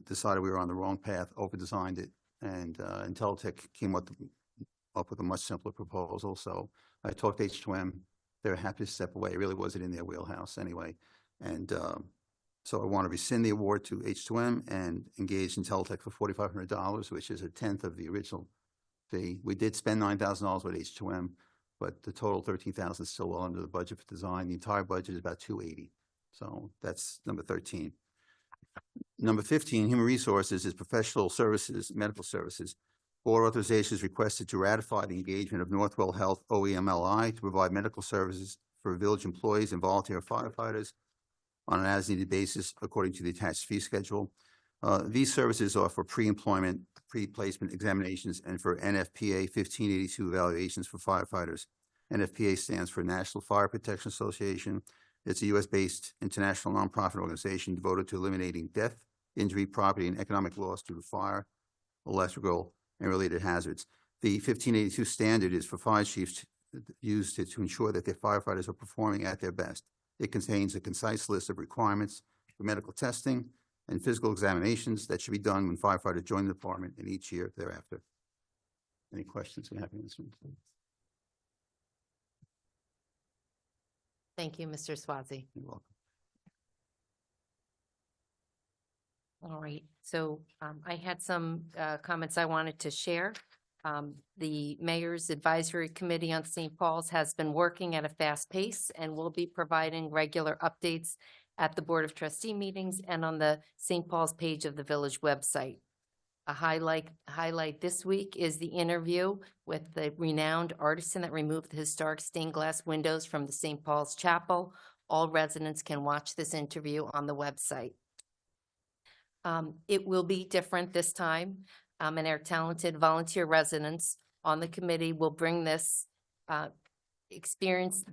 decided we were on the wrong path, over-designed it, and Intelitech came up with a much simpler proposal. So I talked to H2M. They're happy to step away. It really wasn't in their wheelhouse anyway. And so I want to rescind the award to H2M and engage Intelitech for $4,500, which is a tenth of the original fee. We did spend $9,000 with H2M, but the total $13,000 is still well under the budget for design. The entire budget is about $280. So that's number 13. Number 15, human resources, is professional services, medical services. Board authorization is requested to ratify the engagement of Northwell Health OEMLI to provide medical services for village employees and volunteer firefighters on an as-needed basis according to the attached fee schedule. These services are for pre-employment, pre-placement examinations, and for NFPA 1582 evaluations for firefighters. NFPA stands for National Fire Protection Association. It's a U.S.-based international nonprofit organization devoted to eliminating death, injury, property, and economic loss due to fire, electrical, and related hazards. The 1582 standard is for fire chiefs used to ensure that their firefighters are performing at their best. It contains a concise list of requirements for medical testing and physical examinations that should be done when firefighters join the department and each year thereafter. Any questions? I'm happy to answer them. Thank you, Mr. Swazi. You're welcome. All right, so I had some comments I wanted to share. The Mayor's Advisory Committee on St. Paul's has been working at a fast pace and will be providing regular updates at the Board of Trustee meetings and on the St. Paul's page of the village website. A highlight this week is the interview with the renowned artisan that removed the historic stained glass windows from the St. Paul's Chapel. All residents can watch this interview on the website. It will be different this time, and our talented volunteer residents on the committee will bring this experience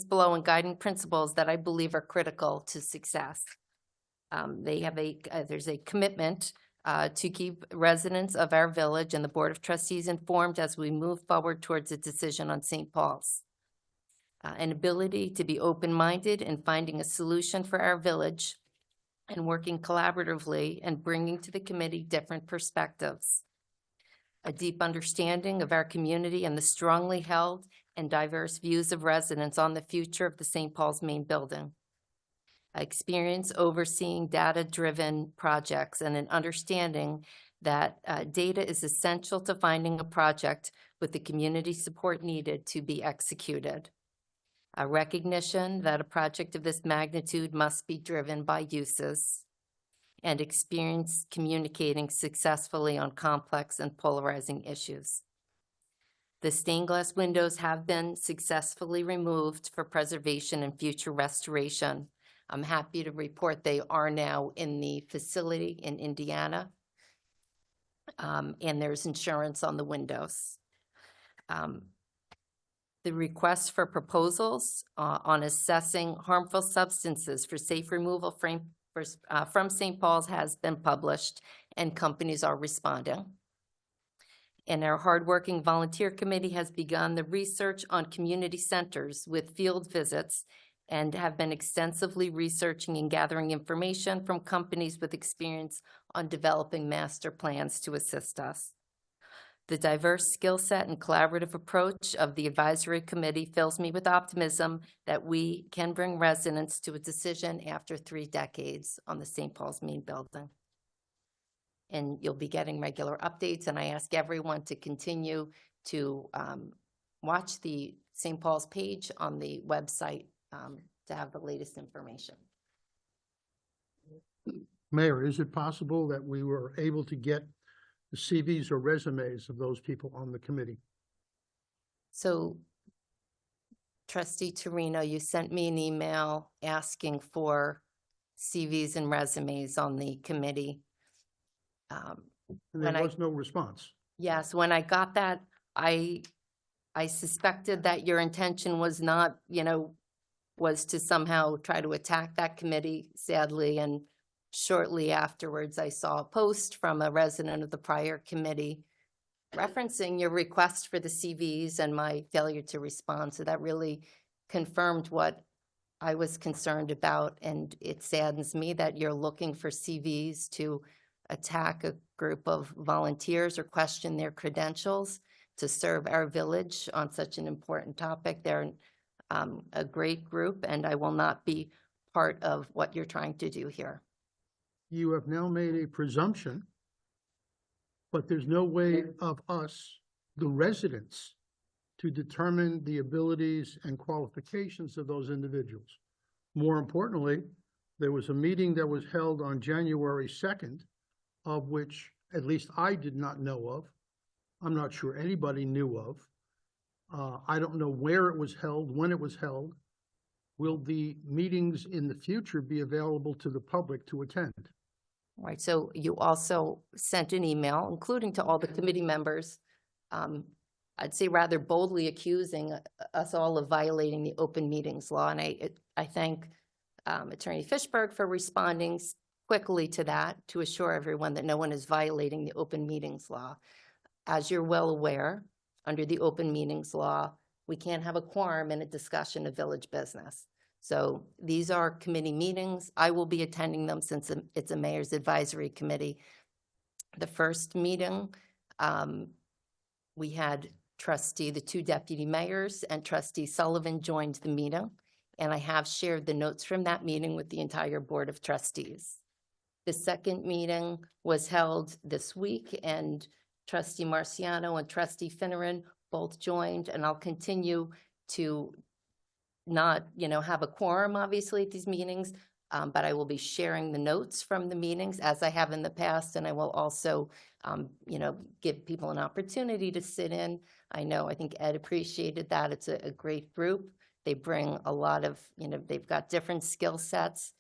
below and guiding principles that I believe are critical to success. There's a commitment to keep residents of our village and the Board of Trustees informed as we move forward towards a decision on St. Paul's. An ability to be open-minded in finding a solution for our village and working collaboratively and bringing to the committee different perspectives. A deep understanding of our community and the strongly held and diverse views of residents on the future of the St. Paul's main building. Experience overseeing data-driven projects and an understanding that data is essential to finding a project with the community support needed to be executed. A recognition that a project of this magnitude must be driven by uses, and experience communicating successfully on complex and polarizing issues. The stained glass windows have been successfully removed for preservation and future restoration. I'm happy to report they are now in the facility in Indiana, and there's insurance on the windows. The request for proposals on assessing harmful substances for safe removal from St. Paul's has been published, and companies are responding. And our hardworking volunteer committee has begun the research on community centers with field visits and have been extensively researching and gathering information from companies with experience on developing master plans to assist us. The diverse skill set and collaborative approach of the advisory committee fills me with optimism that we can bring residents to a decision after 3 decades on the St. Paul's main building. And you'll be getting regular updates, and I ask everyone to continue to watch the St. Paul's page on the website to have the latest information. Mayor, is it possible that we were able to get the CVs or resumes of those people on the committee? So Trustee Torino, you sent me an email asking for CVs and resumes on the committee. And When there was no response. Yes, when I got that, I suspected that your intention was not, was to somehow try to attack that committee, sadly, and shortly afterwards, I saw a post from a resident of the prior committee referencing your request for the CVs and my failure to respond. So that really confirmed what I was concerned about. And it saddens me that you're looking for CVs to attack a group of volunteers or question their credentials to serve our village on such an important topic. They're a great group, and I will not be part of what you're trying to do here. You have now made a presumption, but there's no way of us, the residents, to determine the abilities and qualifications of those individuals. More importantly, there was a meeting that was held on January 2nd, of which at least I did not know of. I'm not sure anybody knew of. I don't know where it was held, when it was held. Will the meetings in the future be available to the public to attend? Right, so you also sent an email, including to all the committee members, I'd say rather boldly accusing us all of violating the open meetings law. And I thank Attorney Fishberg for responding quickly to that to assure everyone that no one is violating the open meetings law. As you're well aware, under the open meetings law, we can't have a quorum in a discussion of village business. So these are committee meetings. I will be attending them since it's a mayor's advisory committee. The first meeting, we had the 2 deputy mayors and Trustee Sullivan joined the meeting, and I have shared the notes from that meeting with the entire Board of Trustees. The second meeting was held this week, and Trustee Marciano and Trustee Finneran both joined, and I'll continue to not, have a quorum, obviously, at these meetings. But I will be sharing the notes from the meetings as I have in the past, and I will also, give people an opportunity to sit in. I think Ed appreciated that. It's a great group. They bring a lot of, they've got different skill sets,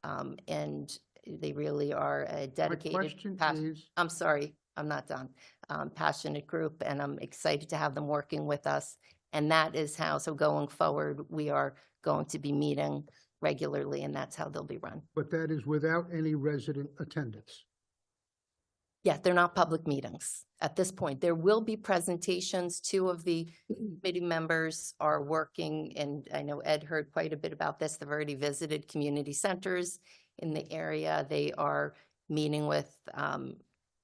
and they really are a My dedicated. question is, I'm sorry, I'm not done. Passionate group, and I'm excited to have them working with us. And that is how, so going forward, we are going to be meeting regularly, and that's how they'll be run. but that is without any resident attendance. Yeah, they're not public meetings at this point. There will be presentations. Two of the committee members are working, and I know Ed heard quite a bit about this. They've already visited community centers in the area. They are meeting with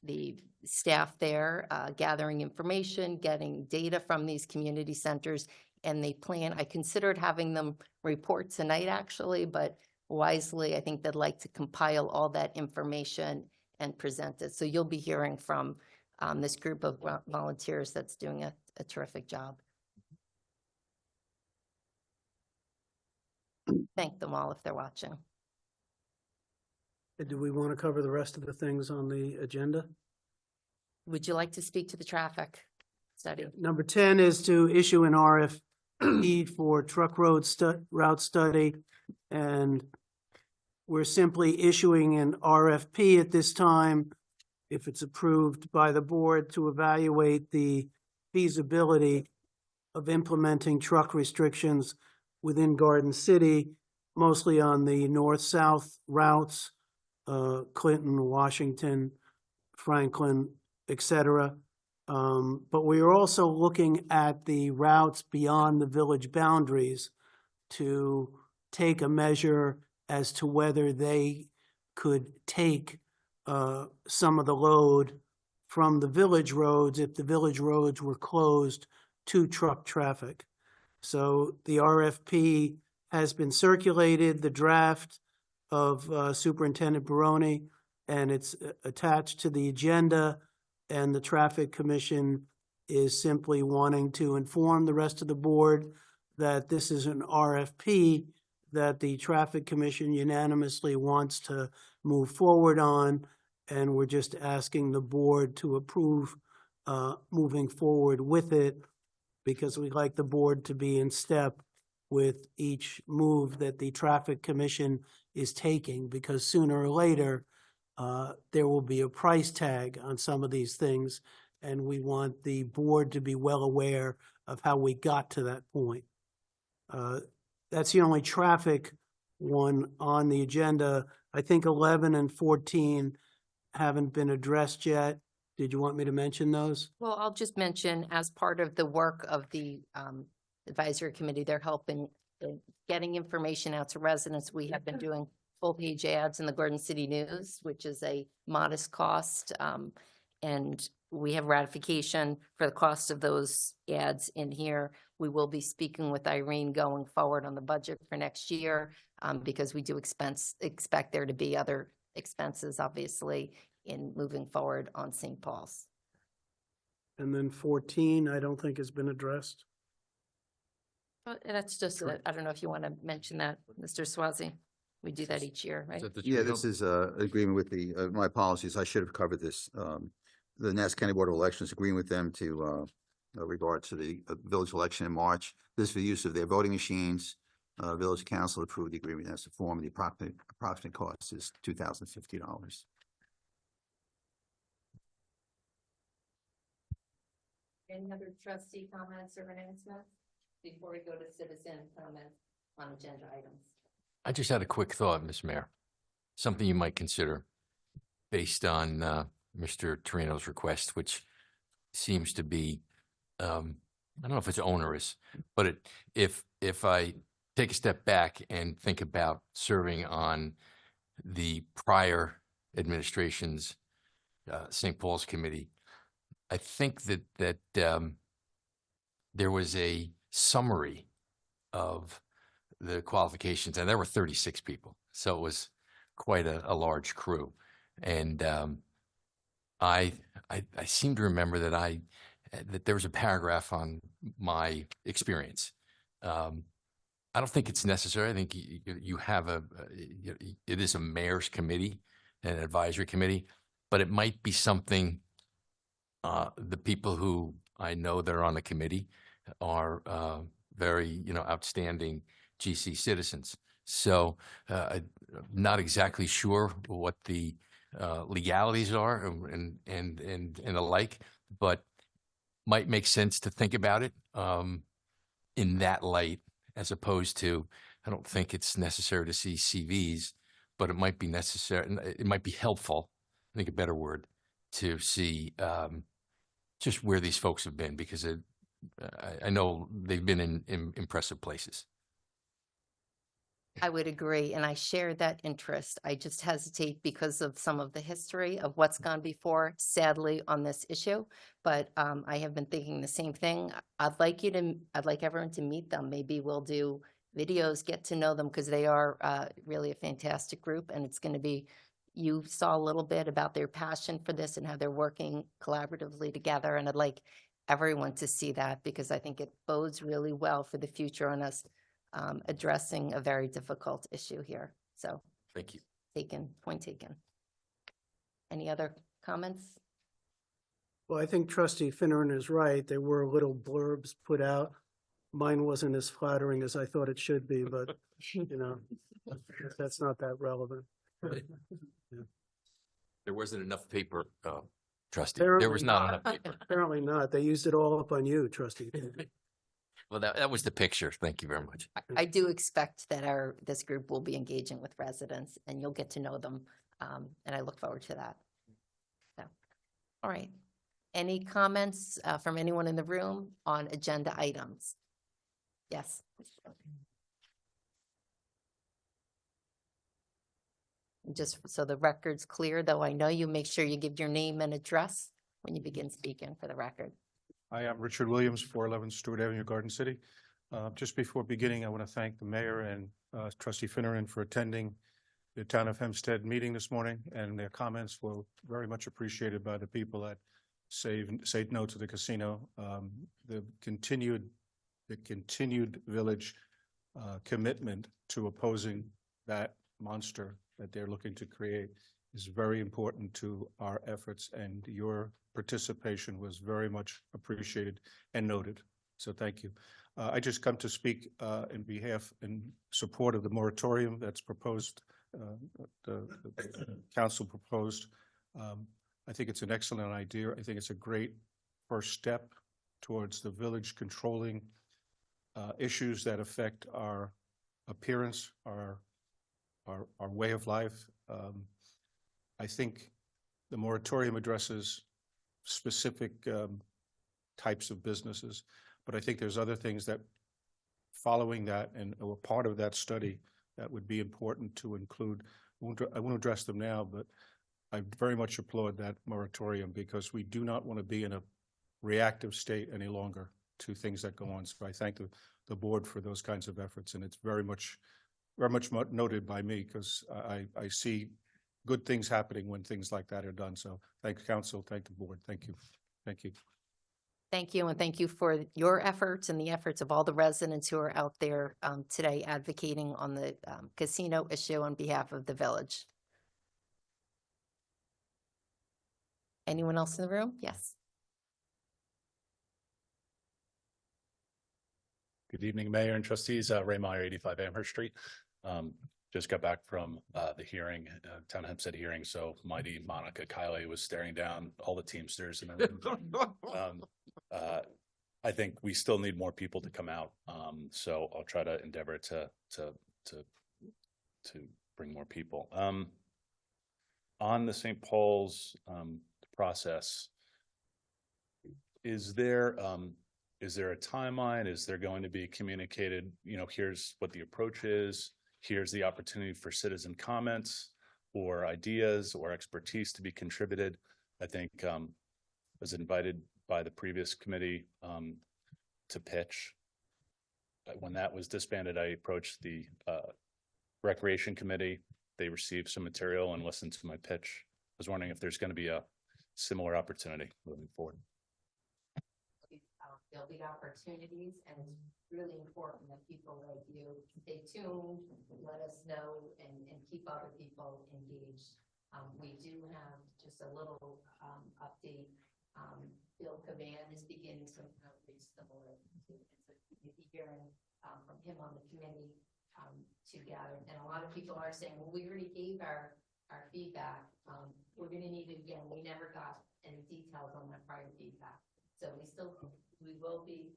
the staff there, gathering information, getting data from these community centers, and they plan, I considered having them report tonight actually, but wisely, I think they'd like to compile all that information and present it. So you'll be hearing from this group of volunteers that's doing a terrific job. Thank them all if they're watching. Do we want to cover the rest of the things on the agenda? Would you like to speak to the traffic study? Number 10 is to issue an RFP for truck route study. And we're simply issuing an RFP at this time, if it's approved by the board, to evaluate the feasibility of implementing truck restrictions within Garden City, mostly on the north-south routes, Clinton, Washington, Franklin, etc. But we are also looking at the routes beyond the village boundaries to take a measure as to whether they could take some of the load from the village roads if the village roads were closed to truck traffic. So the RFP has been circulated, the draft of Superintendent Baroni, and it's attached to the agenda. And the Traffic Commission is simply wanting to inform the rest of the board that this is an RFP that the Traffic Commission unanimously wants to move forward on. And we're just asking the board to approve moving forward with it, because we'd like the board to be in step with each move that the Traffic Commission is taking, because sooner or later, there will be a price tag on some of these things, and we want the board to be well aware of how we got to that point. That's the only traffic one on the agenda. I think 11 and 14 haven't been addressed yet. Did you want me to mention those? Well, I'll just mention, as part of the work of the advisory committee, they're helping in getting information out to residents. We have been doing full-page ads in the Garden City News, which is a modest cost. And we have ratification for the cost of those ads in here. We will be speaking with Irene going forward on the budget for next year, because we do expect there to be other expenses, obviously, in moving forward on St. Paul's. And then 14, I don't think has been addressed. That's just, I don't know if you want to mention that, Mr. Swazi. We do that each year, right? Yeah, this is agreement with the, my apologies, I should have covered this. The Nassau County Board of Elections agreeing with them to regards to the village election in March. This is for the use of their voting machines. Village Council approved the agreement as a form. The approximate cost is $2,050. Any other trustee comments or announcements before we go to citizen comments on agenda items? I just had a quick thought, Ms. Mayor. Something you might consider based on Mr. Torino's request, which seems to be, I don't know if it's onerous, but if I take a step back and think about serving on the prior administration's St. Paul's Committee, I think that there was a summary of the qualifications, and there were 36 people, so it was quite a large crew. And I seem to remember that there was a paragraph on my experience. I don't think it's necessary. I think you have it is a mayor's committee, an advisory committee, but it might be something, the people who I know that are on the committee are very, outstanding GC citizens. So I'm not exactly sure what the legalities are and the like, but might make sense to think about it in that light, as opposed to, I don't think it's necessary to see CVs, but it might be necessary, it might be helpful, I think a better word, to see just where these folks have been, because I know they've been in impressive places. I would agree, and I share that interest. I just hesitate because of some of the history of what's gone before, sadly, on this issue. But I have been thinking the same thing. I'd like everyone to meet them. Maybe we'll do videos, get to know them, because they are really a fantastic group, and it's going to be, you saw a little bit about their passion for this and how they're working collaboratively together, and I'd like everyone to see that, because I think it bodes really well for the future on us addressing a very difficult issue here. So Thank you. point taken. Any other comments? Well, I think trustee Finneran is right. There were little blurbs put out. Mine wasn't as flattering as I thought it should be, but that's not that relevant. There wasn't enough paper, trustee. There was not enough paper. Apparently not. They used it all up on you, trustee. Well, that was the picture. Thank you very much. I do expect that this group will be engaging with residents, and you'll get to know them, and I look forward to that. So, all right. Any comments from anyone in the room on agenda items? Yes. Just so the record's clear, though, I know you make sure you give your name and address when you begin speaking for the record. Hi, I'm Richard Williams, 411 Stewart Avenue, Garden City. Just before beginning, I want to thank the mayor and trustee Finneran for attending the Town of Hempstead meeting this morning, and their comments were very much appreciated by the people that say no to the casino. The continued village commitment to opposing that monster that they're looking to create is very important to our efforts, and your participation was very much appreciated and noted. So thank you. I just come to speak in support of the moratorium that's proposed, the council proposed. I think it's an excellent idea. I think it's a great first step towards the village controlling issues that affect our appearance, our way of life. I think the moratorium addresses specific types of businesses, but I think there's other things that following that and or part of that study that would be important to include. I won't address them now, but I very much applaud that moratorium, because we do not want to be in a reactive state any longer to things that go on. So I thank the board for those kinds of efforts, and it's very much noted by me, because I see good things happening when things like that are done. So thank council, thank the board. Thank you. Thank you. Thank you, and thank you for your efforts and the efforts of all the residents who are out there today advocating on the casino issue on behalf of the village. Anyone else in the room? Yes. Good evening, Mayor and trustees. Ray Meyer, 85 Amherst Street. Just got back from the hearing, Town of Hempstead hearing. So mighty Monica Kiley was staring down all the Teamsters and everything. I think we still need more people to come out. So I'll try to endeavor to bring more people. On the St. Paul's process, is there a timeline? Is there going to be communicated, here's what the approach is, here's the opportunity for citizen comments or ideas or expertise to be contributed? I think I was invited by the previous committee to pitch. When that was disbanded, I approached the Recreation Committee. They received some material and listened to my pitch. I was wondering if there's going to be a similar opportunity moving forward. There'll be opportunities, and it's really important that people like you stay tuned, let us know, and keep other people engaged. We do have just a little update. Bill Cavan is beginning some outreach similar to, you'll be hearing from him on the committee together. And a lot of people are saying, well, we already gave our feedback. We're gonna need it again. We never got any details on that prior feedback. So we will be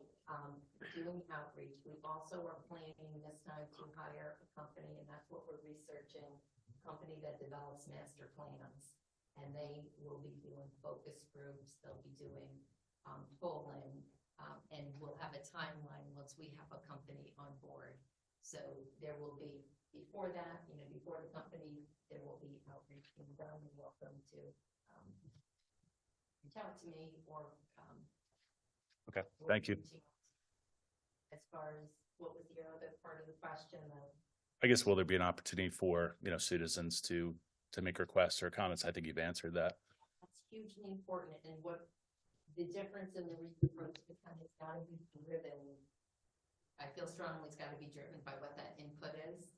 doing outreach. We also are planning this time to hire a company, and that's what we're researching, a company that develops master plans. And they will be doing focus groups. They'll be doing polling, and we'll have a timeline once we have a company on board. So there will be, before that, before the company, there will be outreach being done. You're welcome to reach out to me or Okay, thank you. As far as what was your other part of the question? I guess, will there be an opportunity for, citizens to make requests or comments? I think you've answered that. That's hugely important, and what the difference in the approach is got to be driven. I feel strongly it's got to be driven by what that input is,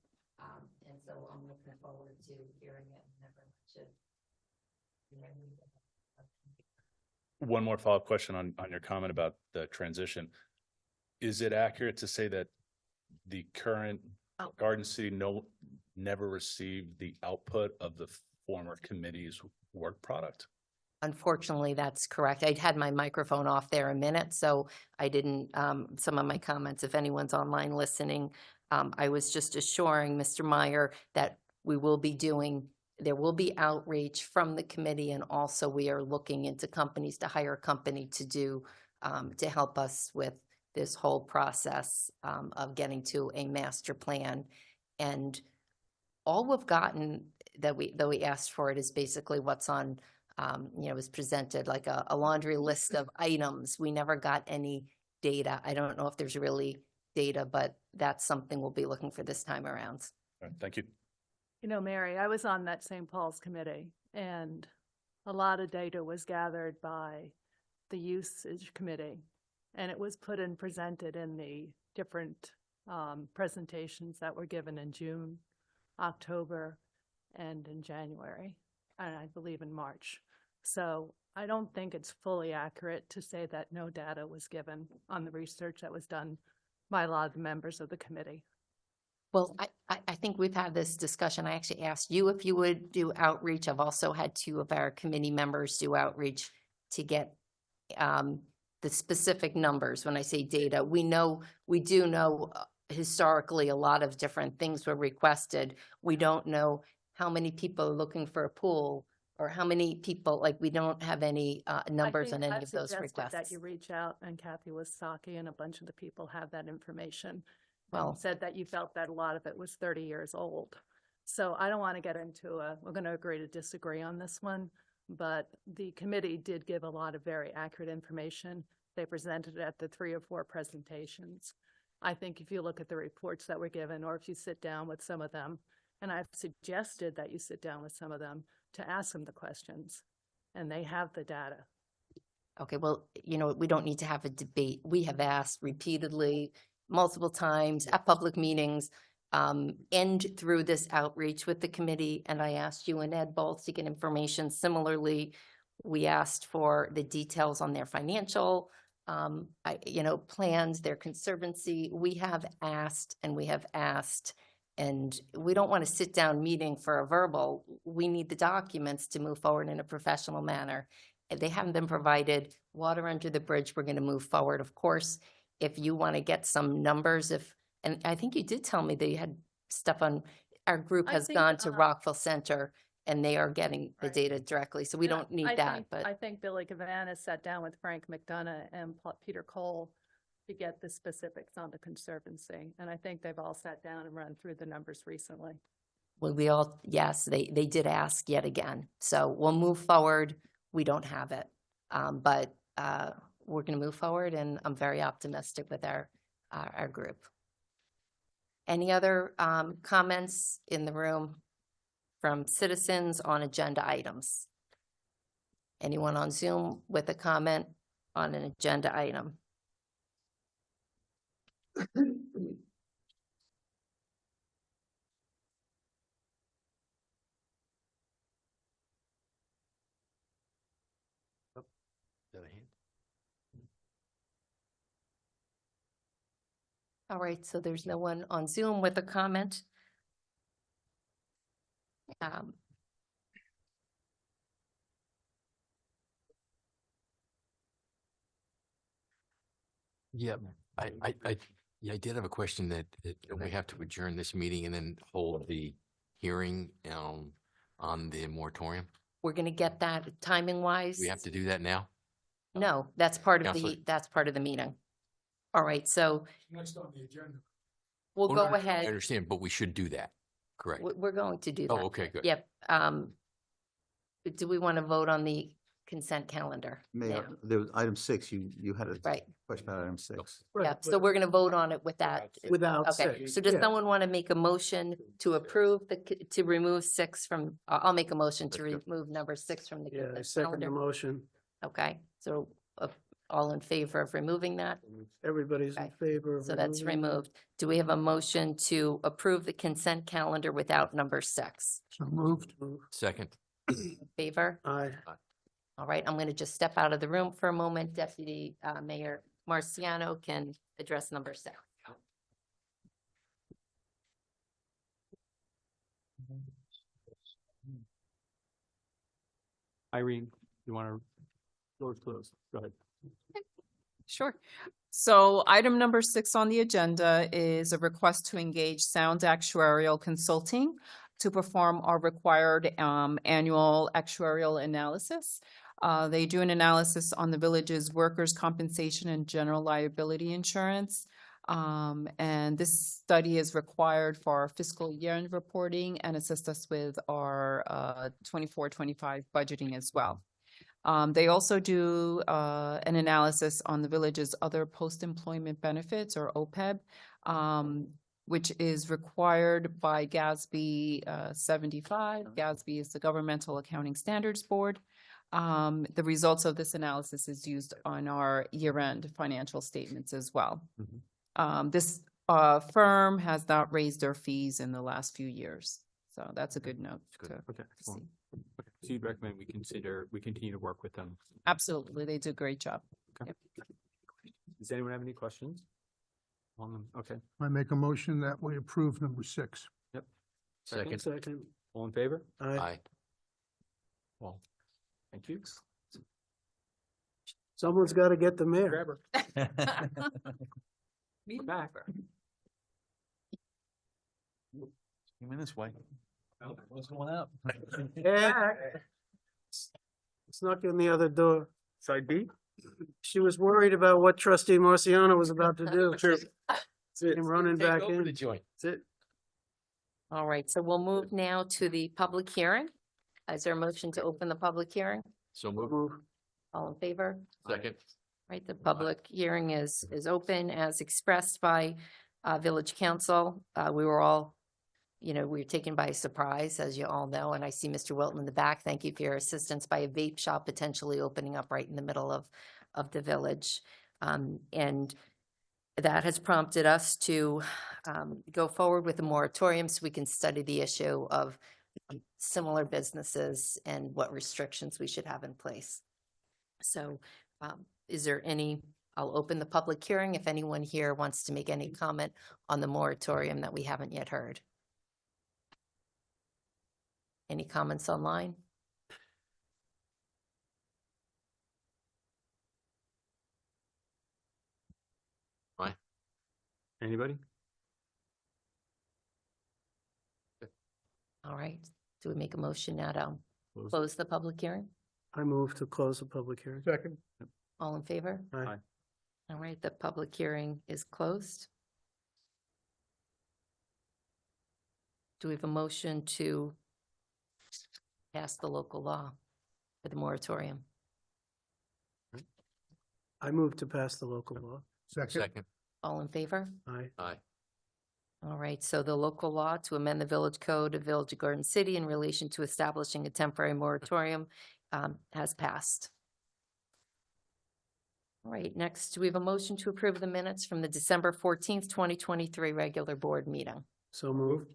and so I'm looking forward to hearing it whenever it should. One more follow-up question on your comment about the transition. Is it accurate to say that the current Garden City never received the output of the former committee's work product? Unfortunately, that's correct. I'd had my microphone off there a minute, so I didn't, some of my comments, if anyone's online listening, I was just assuring Mr. Meyer that there will be outreach from the committee, and also we are looking into companies to hire a company to do, to help us with this whole process of getting to a master plan. And all we've gotten that we asked for it is basically what's on, was presented like a laundry list of items. We never got any data. I don't know if there's really data, but that's something we'll be looking for this time around. All right, thank you. Mary, I was on that St. Paul's committee, and a lot of data was gathered by the usage committee, and it was put and presented in the different presentations that were given in June, October, and in January, and I believe in March. So I don't think it's fully accurate to say that no data was given on the research that was done by a lot of the members of the committee. Well, I think we've had this discussion. I actually asked you if you would do outreach. I've also had 2 of our committee members do outreach to get the specific numbers. When I say data, we do know historically a lot of different things were requested. We don't know how many people are looking for a pool, or how many people, we don't have any numbers on any of those requests. That you reach out, and Kathy Wasaki and a bunch of the people have that information. Well, Said that you felt that a lot of it was 30 years old. So I don't want to get into we're going to agree to disagree on this one, but the committee did give a lot of very accurate information. They presented it at the 3 or 4 presentations. I think if you look at the reports that were given, or if you sit down with some of them, and I've suggested that you sit down with some of them to ask them the questions, and they have the data. okay, well, we don't need to have a debate. We have asked repeatedly, multiple times at public meetings, and through this outreach with the committee. And I asked you and Ed both to get information. Similarly, we asked for the details on their financial, plans, their conservancy. We have asked, and we don't want to sit down meeting for a verbal. We need the documents to move forward in a professional manner. They haven't been provided. Water under the bridge, we're going to move forward. Of course, if you want to get some numbers, and I think you did tell me that you had stuff on, our group has gone to Rockville Center, and they are getting the data directly, so we don't need that. But I think Billy Cavan sat down with Frank McDonough and Peter Cole to get the specifics on the Conservancy, and I think they've all sat down and run through the numbers recently. well, yes, they did ask yet again, so we'll move forward. We don't have it, but we're going to move forward, and I'm very optimistic with our group. Any other comments in the room from citizens on agenda items? Anyone on Zoom with a comment on an agenda item? All right, so there's no one on Zoom with a comment. Um, Yeah, I did have a question that we have to adjourn this meeting and then hold the hearing, on the moratorium. We're gonna get that timing wise. We have to do that now? No, that's part of Counselor? that's part of the meeting. All right, so Next on the agenda. we'll Oh, go no, I ahead. understand, but we should do that, correct? We're going to do that. Oh, okay, good. Yep. Do we want to vote on the consent calendar? Mayor, now? there was item 6, you had a Right. question about item 6. Yep, so we're gonna vote on it with that. Without Okay, six, so does yeah. someone want to make a motion to approve to remove 6 from, I'll make a motion to Let's remove number 6 from the Yeah, I consent second the calendar. motion. Okay, so all in favor of removing that? Everybody's in Okay. favor of. So that's removing it. removed. Do we have a motion to approve the consent calendar without number 6? So moved. Second, Favor? Aye. All right, I'm going to just step out of the room for a moment. Deputy Mayor Marciano can address number 6. Irene, you want to, door's closed, go ahead. Sure. So item number 6 on the agenda is a request to engage Sound Actuarial Consulting to perform our required annual actuarial analysis. They do an analysis on the village's workers' compensation and general liability insurance. And this study is required for our fiscal year-end reporting and assist us with our 24-25 budgeting as well. They also do an analysis on the village's other post-employment benefits, or OPEB, which is required by GASB 75. GASB is the Governmental Accounting Standards Board. The results of this analysis is used on our year-end financial statements as well. This firm has not raised their fees in the last few years, so that's a good note to Okay. see. Okay, so you'd recommend we continue to work with them? Absolutely, they do a great job. Okay. Does anyone have any questions on them? Okay, I make a motion that we approve number 6. second, Second. all in favor? Aye. aye. Well, thank you. Someone's got to get the mayor. Grab her. We're back. Minutes, White. What's going up? Yeah. Snuck in the other door. Side B? She was worried about what trustee Marciano was about to do. Came running Take back over in. the joint. That's it. All right, so we'll move now to the public hearing. Is there a motion to open the public hearing? So move, Move. All in favor? second, Right, the public hearing is open as expressed by Village Council. We were all, we were taken by surprise, as you all know, and I see Mr. Wilton in the back. Thank you for your assistance by a vape shop potentially opening up right in the middle of the village. And that has prompted us to go forward with a moratorium so we can study the issue of similar businesses and what restrictions we should have in place. So is there I'll open the public hearing if anyone here wants to make any comment on the moratorium that we haven't yet heard. Any comments online? Anybody? All right, do we make a motion now to close the public hearing? I move to close the public hearing. Second. All in favor? Aye. All right, the public hearing is closed. Do we have a motion to pass the local law for the moratorium? I move to pass the local law. second, All in favor? Aye. aye. All right, so the local law to amend the village code of Village of Garden City in relation to establishing a temporary moratorium has passed. All right, next, we have a motion to approve the minutes from the December 14th, 2023 regular board meeting. So moved.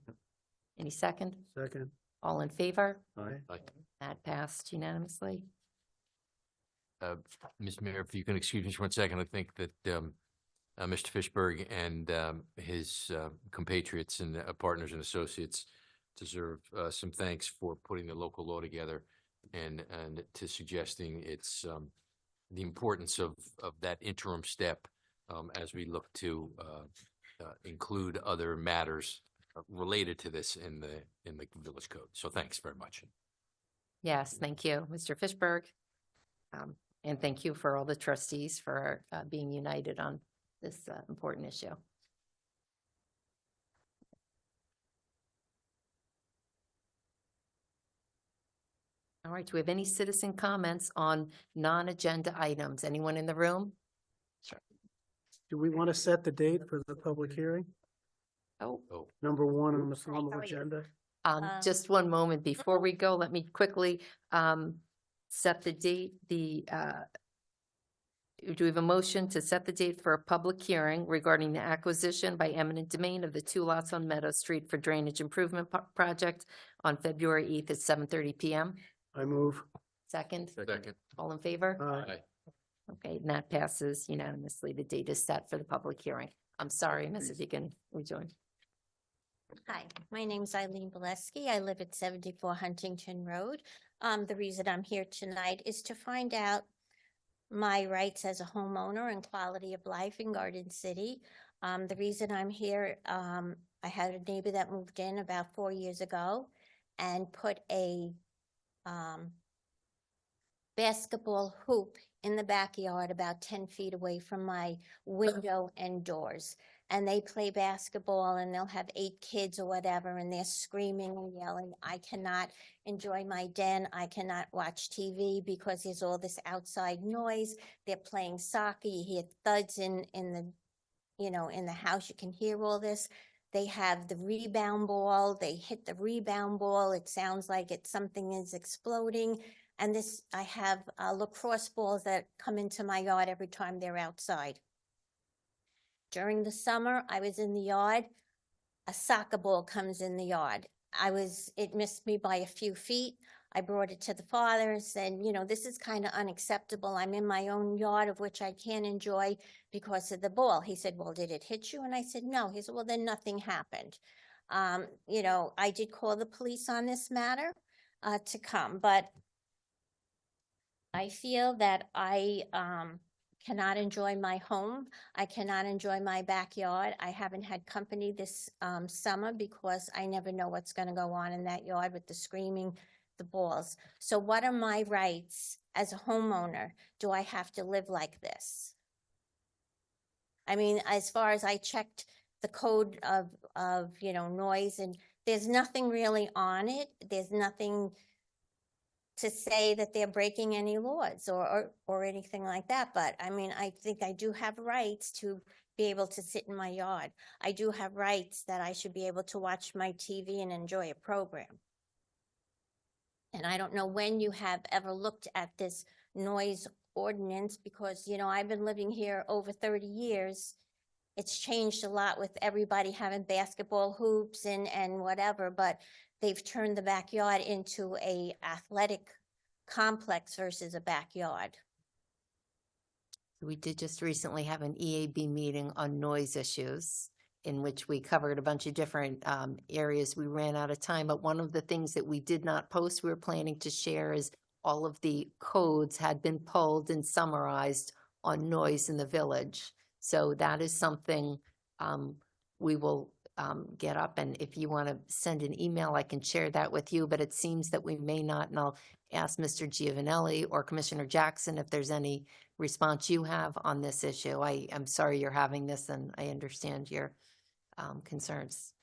Any second? Second. All in favor? Aye. That passed unanimously. Mr. Mayor, if you can excuse me just 1 second, I think that Mr. Fishberg and his compatriots and partners and associates deserve some thanks for putting the local law together and to suggesting it's the importance of that interim step as we look to include other matters related to this in the village code. So thanks very much. Yes, thank you, Mr. Fishberg. And thank you for all the trustees for being united on this important issue. All right, do we have any citizen comments on non-agenda items? Anyone in the room? Do we want to set the date for the public hearing? Oh, Number one on the formal agenda? just one moment before we go, let me quickly set the date. Do we have a motion to set the date for a public hearing regarding the acquisition by eminent domain of the 2 lots on Meadow Street for drainage improvement project on February 8th at 7:30 PM? I move. Second? Second. All in favor? Aye. Okay, and that passes unanimously. The date is set for the public hearing. I'm sorry, Mrs. Egan, rejoin. Hi, my name's Eileen Bolesky. I live at 74 Huntington Road. The reason I'm here tonight is to find out my rights as a homeowner and quality of life in Garden City. The reason I'm here, I had a neighbor that moved in about 4 years ago and put a basketball hoop in the backyard about 10 feet away from my window and doors. And they play basketball and they'll have 8 kids or whatever, and they're screaming and yelling. I cannot enjoy my den. I cannot watch TV because there's all this outside noise. They're playing soccer. You hear thuds in the, in the house. You can hear all this. They have the rebound ball. They hit the rebound ball. It sounds like something is exploding. And I have lacrosse balls that come into my yard every time they're outside. During the summer, I was in the yard. A soccer ball comes in the yard. It missed me by a few feet. I brought it to the father and said, this is kind of unacceptable. I'm in my own yard of which I can't enjoy because of the ball. He said, well, did it hit you? And I said, no. He said, well, then nothing happened. I did call the police on this matter to come, but I feel that I cannot enjoy my home. I cannot enjoy my backyard. I haven't had company this summer because I never know what's going to go on in that yard with the screaming, the balls. So what are my rights as a homeowner? Do I have to live like this? I mean, as far as I checked the code of noise, and there's nothing really on it. There's nothing to say that they're breaking any laws or anything like that. But I mean, I think I do have rights to be able to sit in my yard. I do have rights that I should be able to watch my TV and enjoy a program. And I don't know when you have ever looked at this noise ordinance because, I've been living here over 30 years. It's changed a lot with everybody having basketball hoops and whatever, but they've turned the backyard into a athletic complex versus a backyard. We did just recently have an EAB meeting on noise issues in which we covered a bunch of different areas. We ran out of time, but one of the things that we did not post, we were planning to share, is all of the codes had been pulled and summarized on noise in the village. So that is something we will get up, and if you want to send an email, I can share that with you, but it seems that we may not, and I'll ask Mr. Giovanelli or Commissioner Jackson if there's any response you have on this issue. I'm sorry you're having this, and I understand your concerns.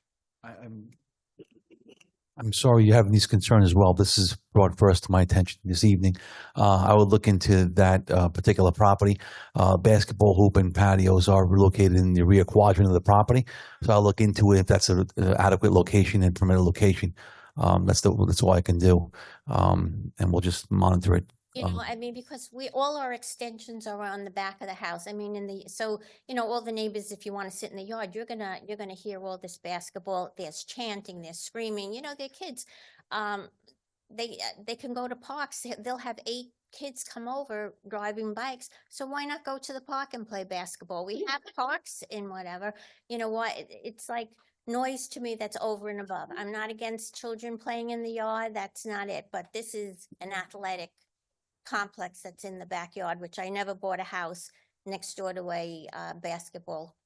I'm sorry you're having these concerns as well. This is brought first to my attention this evening. I would look into that particular property. Basketball hoop and patios are located in the rear quadrant of the property. So I'll look into it if that's an adequate location and permitted location. That's all I can do. And we'll just monitor it You know, I mean, because all our extensions are on the back of the house. I mean, so, you know, all the neighbors, if you want to sit in the yard, you're gonna hear all this basketball, there's chanting, there's screaming, you know, they're kids. They can go to parks, they'll have 8 kids come over driving bikes. So why not go to the park and play basketball? We have parks in whatever, you know what, it's like noise to me that's over and above. I'm not against children playing in the yard, that's not it, but this is an athletic complex that's in the backyard, which I never bought a house next door to a basketball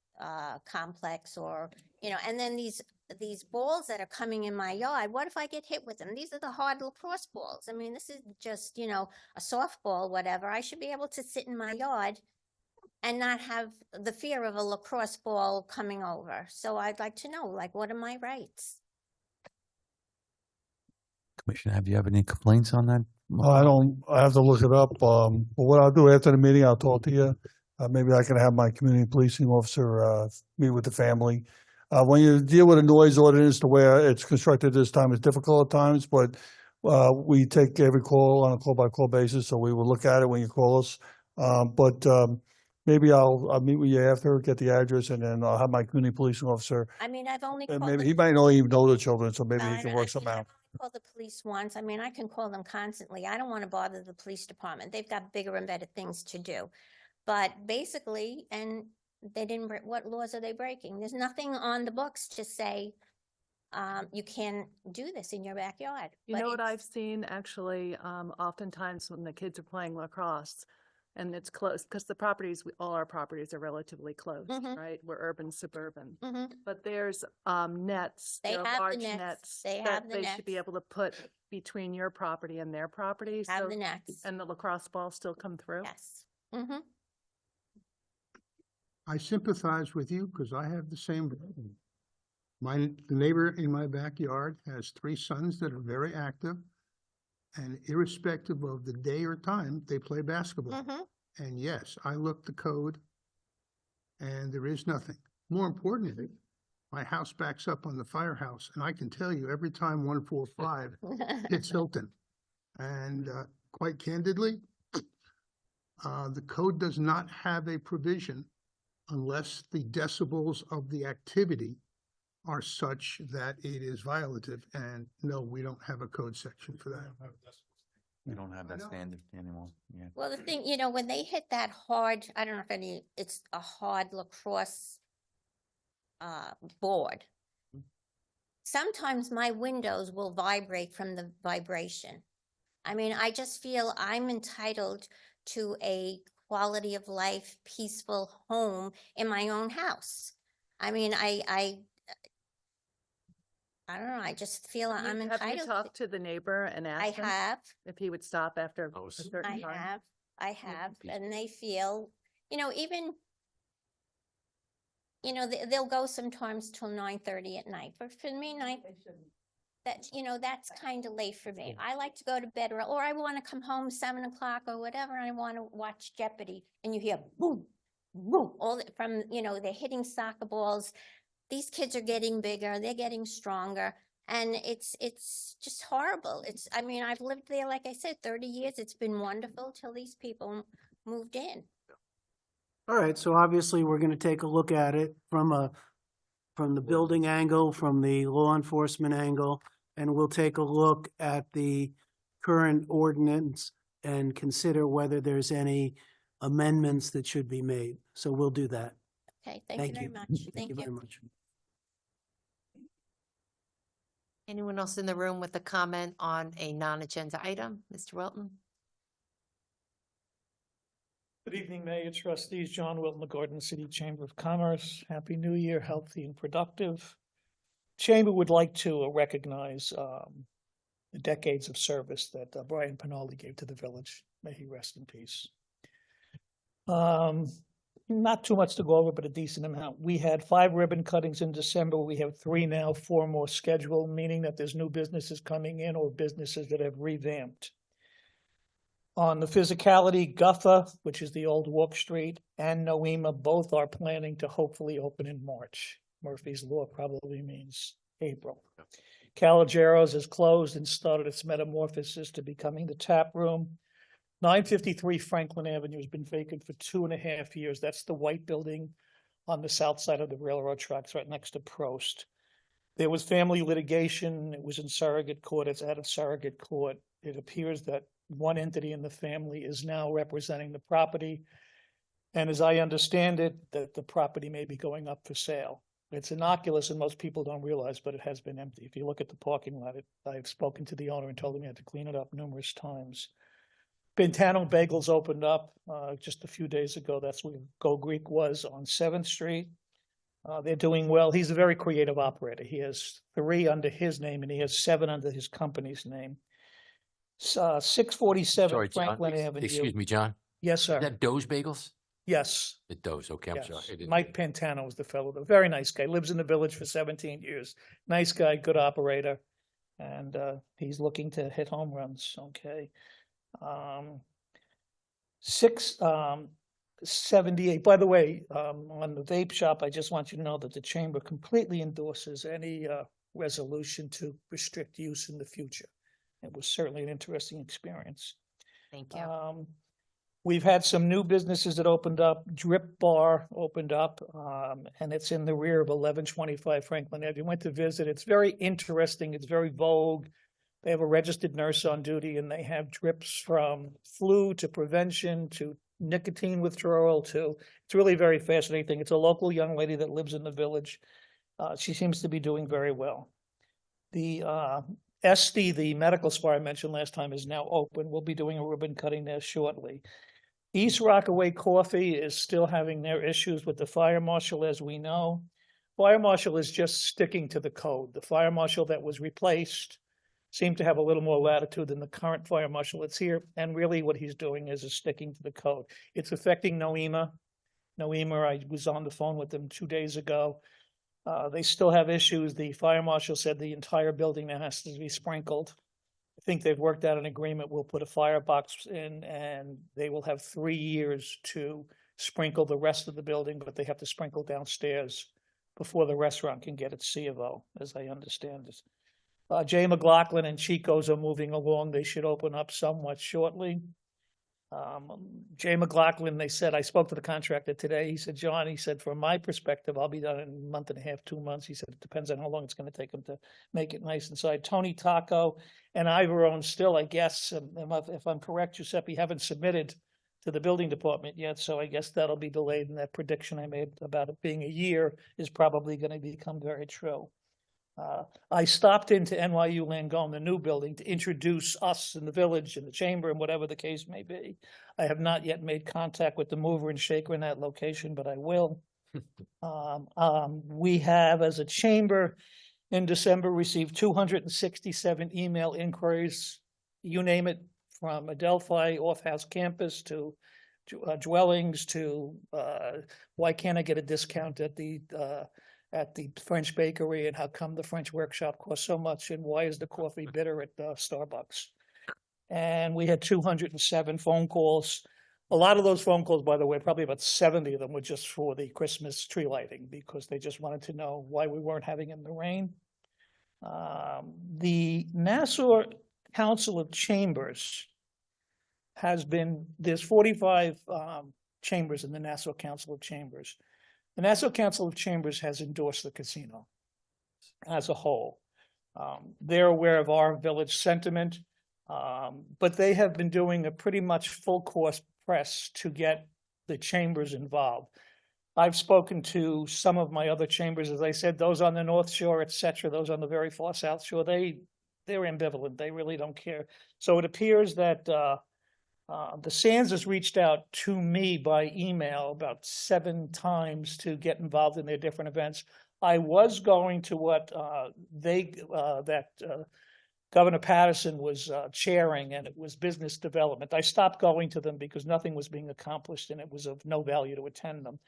complex, or, you know, and then these balls that are coming in my yard, what if I get hit with them? These are the hard lacrosse balls. I mean, this is just, you know, a softball, whatever. I should be able to sit in my yard and not have the fear of a lacrosse ball coming over. So I'd like to know, like, what are my rights? Commissioner, have you have any complaints on that? I have to look it up. But what I'll do after the meeting, I'll talk to you. Maybe I can have my community policing officer meet with the family. When you deal with a noise ordinance, the way it's constructed this time is difficult at times, but we take every call on a call-by-call basis, so we will look at it when you call us. Maybe I'll meet with you after, get the address, and then I'll have my community policing officer. I mean, I've only And called maybe the he might not even know the children, so maybe No, he can I work mean, something out. I've only called the police once. I mean, I can call them constantly. I don't want to bother the police department. They've got bigger and better things to do. But basically, and they didn't, what laws are they breaking? There's nothing on the books to say, you can do this in your backyard. You But know what it's- I've seen actually, oftentimes when the kids are playing lacrosse and it's close, because the properties, all our properties are relatively close, Mhm. right? We're urban, suburban. Mhm. But there's nets, They there are have the large nets. nets They that have the they should be nets. able to put between your property and their property. Have so- the nets. And the lacrosse balls still come through? Yes. Mm-hmm. I sympathize with you because I have the same. The neighbor in my backyard has 3 sons that are very active, and irrespective of the day or time, they play basketball. Mm-hmm. And yes, I looked the code, and there is nothing. More importantly, my house backs up on the firehouse, and I can tell you every time 145 hits Hilton. And quite candidly, the code does not have a provision unless the decibels of the activity are such that it is violative. And no, we don't have a code section for that. We don't have that standard anymore, yeah. Well, the thing, you know, when they hit that hard, I don't know if it's a hard lacrosse board. Sometimes my windows will vibrate from the vibration. I mean, I just feel I'm entitled to a quality of life, peaceful home in my own house. I mean, I don't know, I just feel I'm Have you entitled. talked to the neighbor and I asked him have. if he would stop after a certain time? I have, and they feel, you know, even, you know, they'll go sometimes till 9:30 at night, but for me, you know, that's kind of late for me. I like to go to bed, or I want to come home 7 o'clock or whatever, and I want to watch Jeopardy, and you hear boom, boom, from, you know, they're hitting soccer balls. These kids are getting bigger, they're getting stronger, and it's just horrible. I mean, I've lived there, like I said, 30 years. It's been wonderful till these people moved in. All right, so obviously we're going to take a look at it from the building angle, from the law enforcement angle, and we'll take a look at the current ordinance and consider whether there's any amendments that should be made. So we'll do that. Okay, thank you very much. Thank you very much. Anyone else in the room with a comment on a non-agenda item? Mr. Wilton? Good evening, Mayor, Trustees. John Wilton, the Garden City Chamber of Commerce. Happy New Year, healthy and productive. Chamber would like to recognize the decades of service that Brian Pinaldi gave to the village. May he rest in peace. Not too much to go over, but a decent amount. We had 5 ribbon cuttings in December. We have 3 now, 4 more scheduled, meaning that there's new businesses coming in or businesses that have revamped. On the physicality, Guffa, which is the old Walk Street, and Noema, both are planning to hopefully open in March. Murphy's Law probably means April. Caligero's is closed and started its metamorphosis to becoming the tap room. 953 Franklin Avenue has been vacant for 2.5 years. That's the white building on the south side of the railroad tracks, right next to Prost. There was family litigation. It was in surrogate court. It's out of surrogate court. It appears that one entity in the family is now representing the property. And as I understand it, that the property may be going up for sale. It's innocuous and most people don't realize, but it has been empty. If you look at the parking lot, I've spoken to the owner and told him he had to clean it up numerous times. Bintano Bagels opened up just a few days ago. That's where Go Greek was on 7th Street. They're doing well. He's a very creative operator. He has 3 under his name and he has 7 under his company's name. 647 Sorry, John. Franklin Avenue. Excuse me, John. Yes, sir. Is that Doe's Bagels? Yes. The Doe's, okay, I'm Yes. sorry. I didn't- Mike Pantano was the fellow, a very nice guy, lives in the village for 17 years. Nice guy, good operator. And he's looking to hit home runs, okay. 678, by the way, on the vape shop, I just want you to know that the chamber completely endorses any resolution to restrict use in the future. It was certainly an interesting experience. Thank you. We've had some new businesses that opened up. Drip Bar opened up, and it's in the rear of 1125 Franklin Avenue. Went to visit. It's very interesting. It's very vogue. They have a registered nurse on duty, and they have drips from flu to prevention to nicotine withdrawal to. It's really very fascinating. It's a local young lady that lives in the village. She seems to be doing very well. The SD, the medical spa I mentioned last time, is now open. We'll be doing a ribbon cutting there shortly. East Rockaway Coffee is still having their issues with the fire marshal, as we know. Fire marshal is just sticking to the code. The fire marshal that was replaced seemed to have a little more latitude than the current fire marshal that's here. And really what he's doing is sticking to the code. It's affecting Noema. Noema, I was on the phone with them 2 days ago. They still have issues. The fire marshal said the entire building now has to be sprinkled. I think they've worked out an agreement. We'll put a firebox in and they will have 3 years to sprinkle the rest of the building, but they have to sprinkle downstairs before the restaurant can get its C of O, as I understand it. Jay McLaughlin and Chico's are moving along. They should open up somewhat shortly. Jay McLaughlin, they said, I spoke to the contractor today. He said, John, he said, from my perspective, I'll be done in a month and a half, 2 months. He said, it depends on how long it's going to take him to make it nice inside. Tony Taco and Ivorone still, I guess, if I'm correct, Giuseppe, haven't submitted to the building department yet. So I guess that'll be delayed. And that prediction I made about it being a year is probably going to become very true. I stopped into NYU Langone, the new building, to introduce us in the village and the chamber and whatever the case may be. I have not yet made contact with the mover and shaker in that location, but I will. We have, as a chamber, in December, received 267 email inquiries, you name it, from Adelphi off-house campus to dwellings to why can't I get a discount at the French bakery, and how come the French workshop costs so much, and why is the coffee bitter at Starbucks? And we had 207 phone calls. A lot of those phone calls, by the way, probably about 70 of them were just for the Christmas tree lighting, because they just wanted to know why we weren't having it in the rain. The Nassau Council of Chambers there's 45 chambers in the Nassau Council of Chambers. The Nassau Council of Chambers has endorsed the casino as a whole. They're aware of our village sentiment, but they have been doing a pretty much full course press to get the chambers involved. I've spoken to some of my other chambers, as I said, those on the North Shore, et cetera, those on the very far South Shore, they're ambivalent. They really don't care. So it appears that the Sands has reached out to me by email about 7 times to get involved in their different events. I was going to what Governor Patterson was chairing, and it was business development. I stopped going to them because nothing was being accomplished and it was of no value to attend them.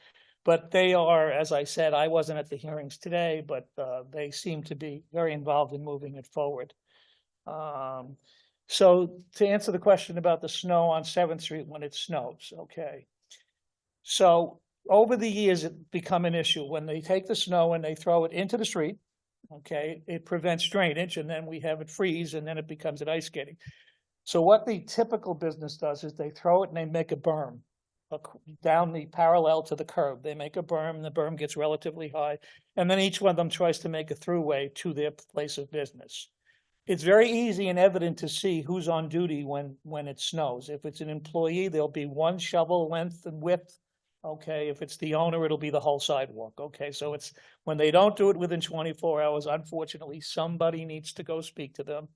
But they are, as I said, I wasn't at the hearings today, but they seem to be very involved in moving it forward. So to answer the question about the snow on 7th Street when it snows, okay. So over the years, it's become an issue. When they take the snow and they throw it into the street, okay, it prevents drainage, and then we have it freeze, and then it becomes an ice skating. So what the typical business does is they throw it and they make a berm down the parallel to the curb. They make a berm, and the berm gets relatively high, and then each one of them tries to make a throughway to their place of business. It's very easy and evident to see who's on duty when it snows. If it's an employee, there'll be one shovel length and width. Okay, if it's the owner, it'll be the whole sidewalk. Okay, so it's when they don't do it within 24 hours, unfortunately, somebody needs to go speak to them.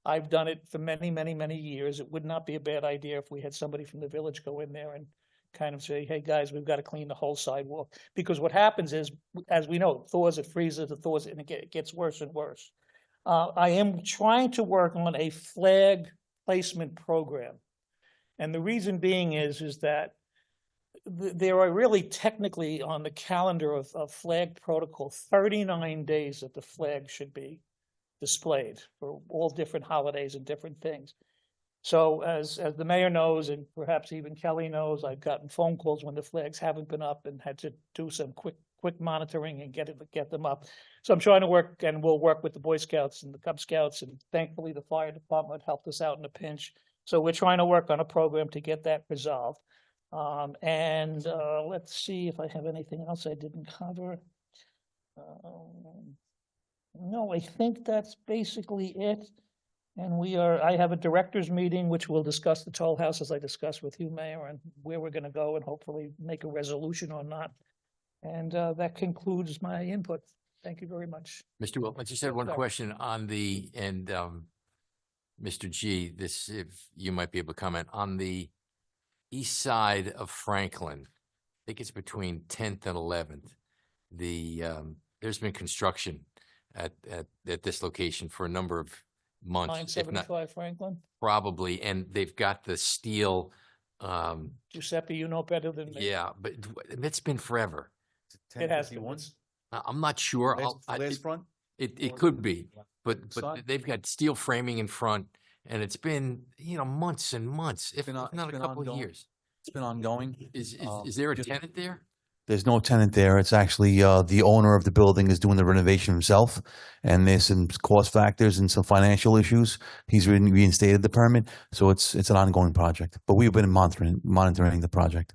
I've done it for many, many, many years. It would not be a bad idea if we had somebody from the village go in there and kind of say, hey, guys, we've got to clean the whole sidewalk. Because what happens is, as we know, it thaws, it freezes, it thaws, and it gets worse and worse. I am trying to work on a flag placement program. And the reason being is that there are really technically on the calendar of flag protocol, 39 days that the flag should be displayed for all different holidays and different things. So as the mayor knows, and perhaps even Kelly knows, I've gotten phone calls when the flags haven't been up and had to do some quick monitoring and get them up. So I'm trying to work, and we'll work with the Boy Scouts and the Cub Scouts, and thankfully the fire department helped us out in a pinch. So we're trying to work on a program to get that resolved. Let's see if I have anything else I didn't cover. No, I think that's basically it. And I have a director's meeting, which will discuss the toll house, as I discussed with you, Mayor, and where we're going to go and hopefully make a resolution on that. And that concludes my input. Thank you very much. Mr. Wilk, I just had one Sorry. question on Mr. G, this, if you might be able to comment, on the east side of Franklin, I think it's between 10th and 11th. There's been construction at this location for a number of months, if not 975 Franklin. probably, and they've got the steel. Giuseppe, you know better than me. Yeah, but it's been forever. It has been. I'm not sure. front? It could be, but side? they've got steel framing in front, and it's been, months and months, if not a couple of years. It's been ongoing. Is there a tenant there? There's no tenant there. It's actually the owner of the building is doing the renovation himself, and there's some cost factors and some financial issues. He's reinstated the permit, so it's an ongoing project. But we've been monitoring the project.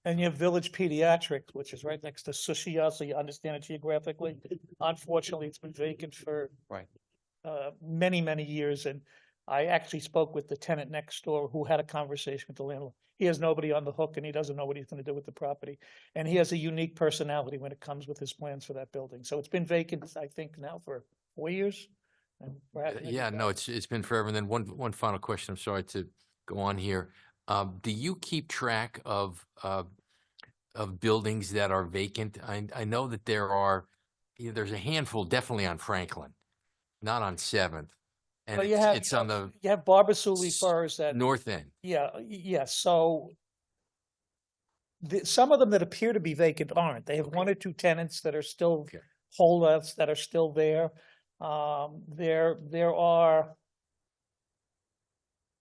And you have Village Pediatrics, which is right next to Sushia, so you understand it geographically. Unfortunately, it's been vacant for many, many years. And I actually spoke with the tenant next door who had a conversation with the landlord. He has nobody on the hook, and he doesn't know what he's going to do with the property. And he has a unique personality when it comes with his plans for that building. So it's been vacant, I think, now for 4 years. And perhaps maybe Yeah, no, it's been forever. And then one final question. I'm sorry to go on here. Do you keep track of buildings that are vacant? I know that there's a handful definitely on Franklin, not on 7th. And But it's on the you have Barbasuli Furs that north end. Yeah. So some of them that appear to be vacant aren't. They have one or two tenants that are still holdouts that are still there. There are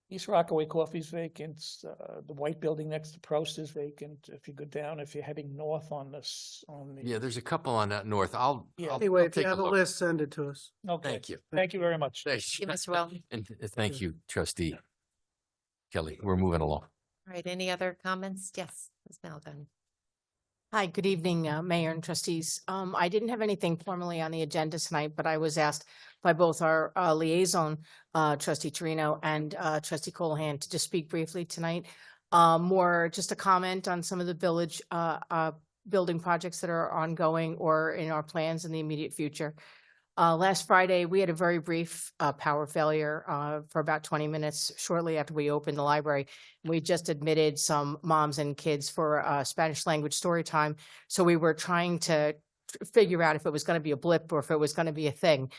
East Rockaway Coffee's vacant. The white building next to Prost is vacant. If you go down, if you're heading north on the Yeah, there's a couple on that north. I'll Anyway, I'll if you take have a look. list, send it to us. Okay. Thank you. Thank you very much. Thanks. You, Mr. Well. And thank you, Trustee Kelly. We're moving along. All right, any other comments? Yes, Ms. Malvin. Hi, good evening, Mayor and trustees. I didn't have anything formally on the agenda tonight, but I was asked by both our liaison, trustee Torino and trustee Colahan, to just speak briefly tonight. More just a comment on some of the village building projects that are ongoing or in our plans in the immediate future. Last Friday, we had a very brief power failure for about 20 minutes shortly after we opened the library. We just admitted some moms and kids for Spanish language story time. So we were trying to figure out if it was going to be a blip or if it was going to be a thing.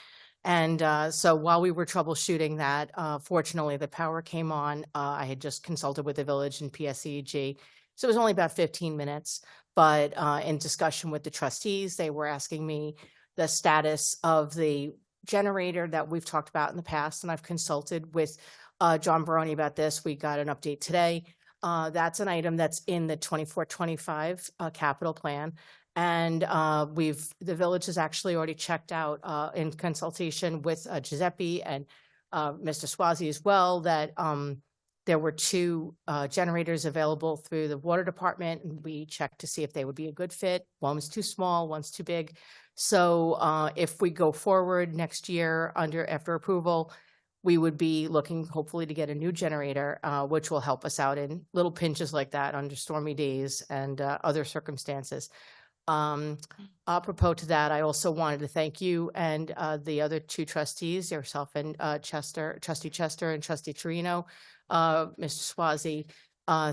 And so while we were troubleshooting that, fortunately, the power came on. I had just consulted with the village and PSEG. So it was only about 15 minutes. But in discussion with the trustees, they were asking me the status of the generator that we've talked about in the past. And I've consulted with John Baroni about this. We got an update today. That's an item that's in the 24-25 capital plan. And the village has actually already checked out in consultation with Giuseppe and Mr. Swazi as well, that there were two generators available through the water department, and we checked to see if they would be a good fit. One was too small, one's too big. So if we go forward next year after approval, we would be looking hopefully to get a new generator, which will help us out in little pinches like that under stormy days and other circumstances. Apropos to that, I also wanted to thank you and the other two trustees, yourself and Trustee Chester and Trustee Torino, Mr. Swazi,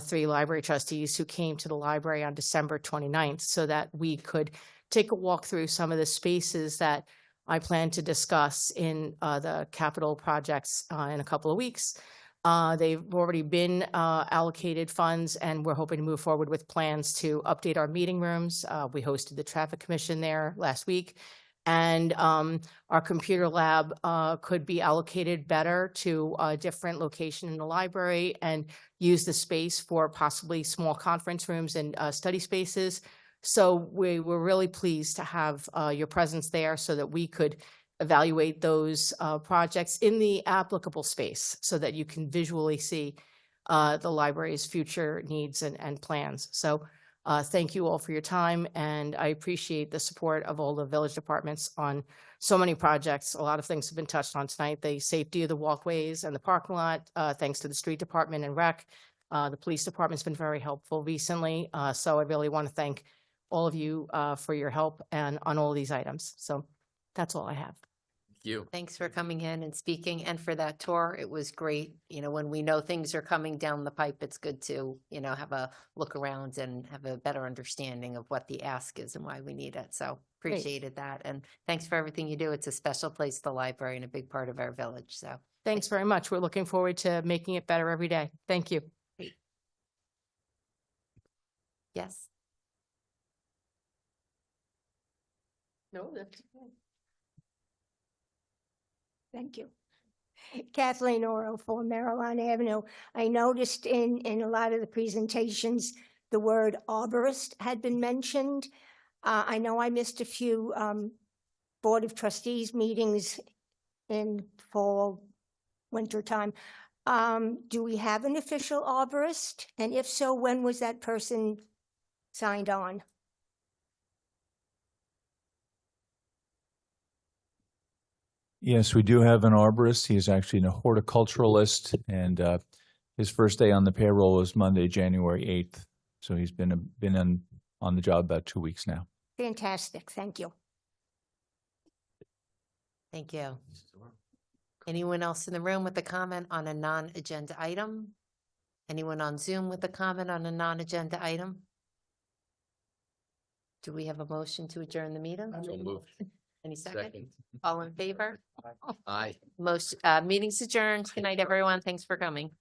three library trustees who came to the library on December 29th so that we could take a walk through some of the spaces that I plan to discuss in the capital projects in a couple of weeks. They've already been allocated funds, and we're hoping to move forward with plans to update our meeting rooms. We hosted the Traffic Commission there last week, and our computer lab could be allocated better to a different location in the library and use the space for possibly small conference rooms and study spaces. So we were really pleased to have your presence there so that we could evaluate those projects in the applicable space so that you can visually see the library's future needs and plans. So thank you all for your time, and I appreciate the support of all the village departments on so many projects. A lot of things have been touched on tonight, the safety of the walkways and the parking lot, thanks to the street department and rec. The police department's been very helpful recently. So I really want to thank all of you for your help and on all these items. So that's all I have. You. Thanks for coming in and speaking and for that tour. It was great. You know, when we know things are coming down the pipe, it's good to, you know, have a look around and have a better understanding of what the ask is and why we need it. So Great. appreciated that. And thanks for everything you do. It's a special place, the library, and a big part of our village. So Thanks very much. We're looking forward to making it better every day. Thank you. yes. No, that's okay. Thank you. Kathleen Oro for Maryland Avenue. I noticed in a lot of the presentations, the word arborist had been mentioned. I know I missed a few Board of Trustees meetings in fall, winter time. Do we have an official arborist? And if so, when was that person signed on? Yes, we do have an arborist. He is actually a horticulturalist, and his first day on the payroll was Monday, January 8th. So he's been on the job about 2 weeks now. Fantastic. Thank you. Thank you. Anyone else in the room with a comment on a non-agenda item? Anyone on Zoom with a comment on a non-agenda item? Do we have a motion to adjourn the meeting? So moved. Any second? All in favor? Aye. Most meetings adjourned. Good night, everyone. Thanks for coming.